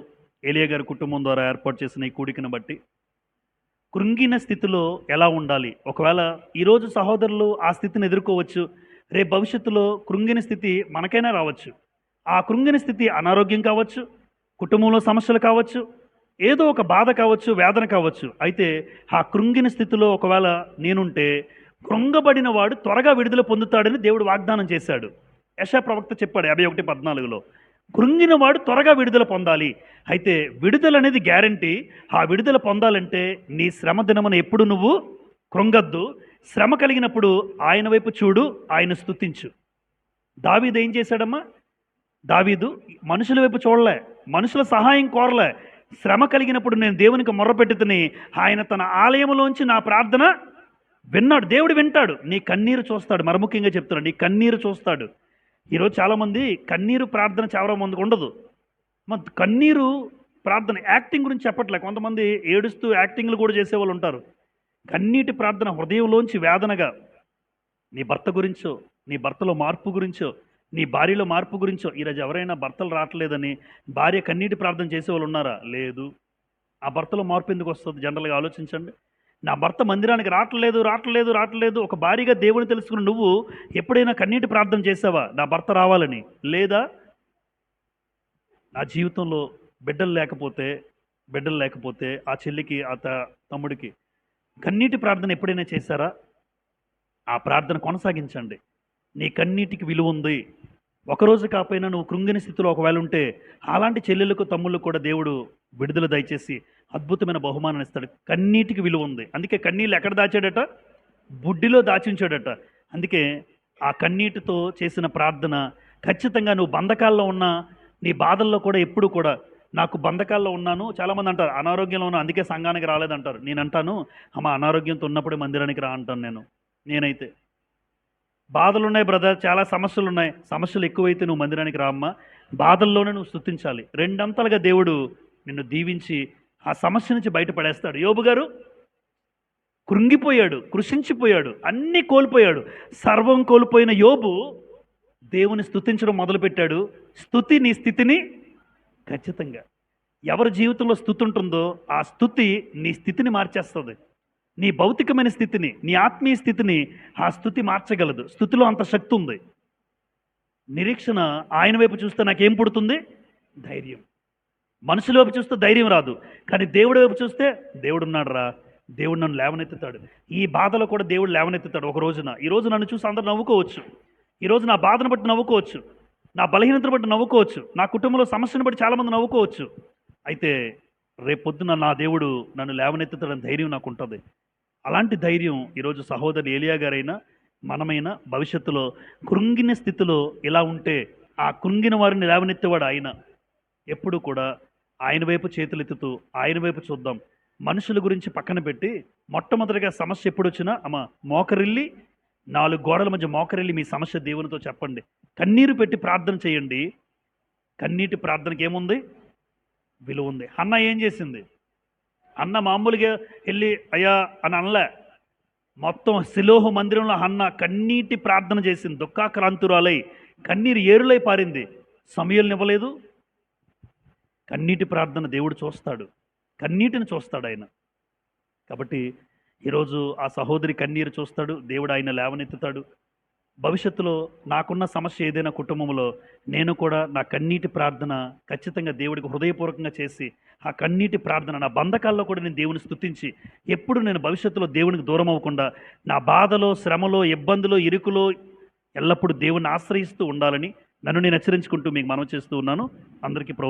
ఏలియా గారి కుటుంబం ద్వారా ఏర్పాటు చేసిన ఈ కూడికను బట్టి కృంగిన స్థితిలో ఎలా ఉండాలి? ఒకవేళ ఈరోజు సహోదరులు ఆ స్థితిని ఎదుర్కోవచ్చు, రేపు భవిష్యత్తులో కృంగిన స్థితి మనకైనా రావచ్చు. ఆ కృంగిన స్థితి అనారోగ్యం కావచ్చు, కుటుంబంలో సమస్యలు కావచ్చు, ఏదో ఒక బాధ కావచ్చు, వేదన కావచ్చు. అయితే ఆ కృంగిన స్థితిలో ఒకవేళ నేనుంటే, కృంగబడిన వాడు త్వరగా విడుదల పొందుతాడని దేవుడు వాగ్దానం చేశాడు. యెషయా ప్రవక్త చెప్పాడు 51:14. కృంగిన వాడు త్వరగా విడుదల పొందాలి. అయితే విడుదల అనేది గ్యారంటీ. ఆ విడుదల పొందాలంటే నీ శ్రమ దినమున ఎప్పుడు నువ్వు కృంగద్దు. శ్రమ కలిగినప్పుడు ఆయన వైపు చూడు, ఆయన స్తుతించు. దావీదు ఏం చేశాడమ్మా? దావీదు మనుషుల వైపు చూడలే, మనుషుల సహాయం కోరలే. శ్రమ కలిగినప్పుడు నేను దేవునికి మొర్రపెట్టుతుని ఆయన తన ఆలయంలోంచి నా ప్రార్థన విన్నాడు. దేవుడు వింటాడు, నీ కన్నీరు చూస్తాడు. మరి ముఖ్యంగా చెప్తున్నాడు, నీ కన్నీరు చూస్తాడు. ఈరోజు చాలామంది కన్నీరు ప్రార్థన చాలా మందికి ఉండదు. కన్నీరు ప్రార్థన యాక్టింగ్ గురించి చెప్పట్లే. కొంతమంది ఏడుస్తూ యాక్టింగ్లు కూడా చేసేవాళ్ళు ఉంటారు. కన్నీటి ప్రార్థన హృదయంలోంచి వేదనగా, నీ భర్త గురించో, నీ భర్తలో మార్పు గురించో, నీ భార్యలో మార్పు గురించో. ఈరోజు ఎవరైనా భర్తలు రావట్లేదని భార్య కన్నీటి ప్రార్థన చేసేవాళ్ళు ఉన్నారా? లేదు. ఆ భర్తలో మార్పు ఎందుకు వస్తుంది? జనరల్గా ఆలోచించండి. నా భర్త మందిరానికి రావట్లేదు. ఒక భార్యగా దేవుని తెలుసుకుని నువ్వు ఎప్పుడైనా కన్నీటి ప్రార్థన చేసావా నా భర్త రావాలని? లేదా? నా జీవితంలో బిడ్డలు లేకపోతే ఆ చెల్లికి, ఆ తమ్ముడికి కన్నీటి ప్రార్థన ఎప్పుడైనా చేశారా? ఆ ప్రార్థన కొనసాగించండి. నీ కన్నీటికి విలువ ఉంది. ఒకరోజు కాకపోయినా నువ్వు కృంగిన స్థితిలో ఒకవేళ ఉంటే అలాంటి చెల్లెలకు, తమ్ముళ్ళకు కూడా దేవుడు విడుదల దయచేసి అద్భుతమైన బహుమానం ఇస్తాడు. కన్నీటికి విలువ ఉంది. అందుకే కన్నీళ్ళు ఎక్కడ దాచాడట? బుడ్డిలో దాచించాడట. అందుకే ఆ కన్నీటితో చేసిన ప్రార్థన ఖచ్చితంగా నువ్వు బంధకాల్లో ఉన్నా, నీ బాధల్లో కూడా ఎప్పుడు కూడా నాకు బంధకాల్లో ఉన్నాను. చాలామంది అంటారు అనారోగ్యంలో ఉన్నా అందుకే సంఘానికి రాలేదంటారు. నేను అంటాను, అమ్మ అనారోగ్యంతో ఉన్నప్పుడే మందిరానికి రా అంటాను నేనైతే. బాధలున్నాయి బ్రదర్, చాలా సమస్యలున్నాయి. సమస్యలు ఎక్కువైతే నువ్వు మందిరానికి రా అమ్మా. బాధల్లోనే నువ్వు స్తుతించాలి. రెండంతలుగా దేవుడు నిన్ను దీవించి ఆ సమస్య నుంచి బయటపడేస్తాడు. యోబు గారు కృంగిపోయాడు, కృషించిపోయాడు, అన్నీ కోల్పోయాడు. సర్వం కోల్పోయిన యోబు దేవుని స్తుతించడం మొదలుపెట్టాడు. స్తుతి నీ స్థితిని ఖచ్చితంగా, ఎవరి జీవితంలో స్తుతి ఉంటుందో ఆ స్తుతి నీ స్థితిని మార్చేస్తుంది. నీ భౌతికమైన స్థితిని, నీ ఆత్మీయ స్థితిని ఆ స్తుతి మార్చగలదు. స్తుతిలో అంత శక్తి ఉంది. నిరీక్షణ ఆయన వైపు చూస్తే నాకేం పుడుతుంది? ధైర్యం. మనుషుల వైపు చూస్తే ధైర్యం రాదు, కానీ దేవుడి వైపు చూస్తే దేవుడు ఉన్నాడు రా, దేవుడు నన్ను లేవనెత్తుతాడు. ఈ బాధలో కూడా దేవుడు లేవనెత్తుతాడు ఒక రోజున. ఈరోజు నన్ను చూసి అందరూ నవ్వుకోవచ్చు, ఈరోజు నా బాధను బట్టి నవ్వుకోవచ్చు, నా బలహీనతను బట్టి నవ్వుకోవచ్చు, నా కుటుంబంలో సమస్యను బట్టి చాలామంది నవ్వుకోవచ్చు. అయితే రేపొద్దున నా దేవుడు నన్ను లేవనెత్తుతాడని ధైర్యం నాకు ఉంటుంది. అలాంటి ధైర్యం ఈరోజు సహోదరు ఏలియా గారైనా మనమైన భవిష్యత్తులో కృంగిన స్థితిలో ఇలా ఉంటే ఆ కృంగిన వారిని లేవనెత్తేవాడు ఆయన. ఎప్పుడు కూడా ఆయన వైపు చేతులెత్తుతూ ఆయన వైపు చూద్దాం. మనుషుల గురించి పక్కన పెట్టి మొట్టమొదటిగా సమస్య ఎప్పుడు వచ్చినా అమ్మ మోకరిల్లి, 4 గోడల మధ్య మోకరిల్లి మీ సమస్య దేవునితో చెప్పండి. కన్నీరు పెట్టి ప్రార్థన చేయండి. కన్నీటి ప్రార్థనకి ఏముంది? విలువ ఉంది. హన్న ఏం చేసింది? అన్న మామూలుగా వెళ్ళి అయ్యా అని అనలే. మొత్తం శిలోహు మందిరంలో హన్న కన్నీటి ప్రార్థన చేసింది. దుఃఖాక్రాంతురాలై కన్నీరు ఏరులై పారింది. సమయల్నివ్వలేదు. కన్నీటి ప్రార్థన దేవుడు చూస్తాడు, కన్నీటిని చూస్తాడు ఆయన. కాబట్టి ఈరోజు ఆ సహోదరి కన్నీరు చూస్తాడు, దేవుడు ఆయన లేవనెత్తుతాడు. భవిష్యత్తులో నాకున్న సమస్య ఏదైనా కుటుంబంలో నేను కూడా నా కన్నీటి ప్రార్థన ఖచ్చితంగా దేవుడికి హృదయపూర్వకంగా చేసి ఆ కన్నీటి ప్రార్థన నా బంధకాల్లో కూడా నేను దేవుని స్తుతించి ఎప్పుడు నేను భవిష్యత్తులో దేవునికి దూరం అవ్వకుండా నా బాధలో, శ్రమలో, ఇబ్బందులో, ఇరుకులో ఎల్లప్పుడూ దేవుని ఆశ్రయిస్తూ ఉండాలని నన్ను నేను హెచ్చరించుకుంటూ మీకు మనవి చేస్తూ ఉన్నాను. అందరికీ ప్రభు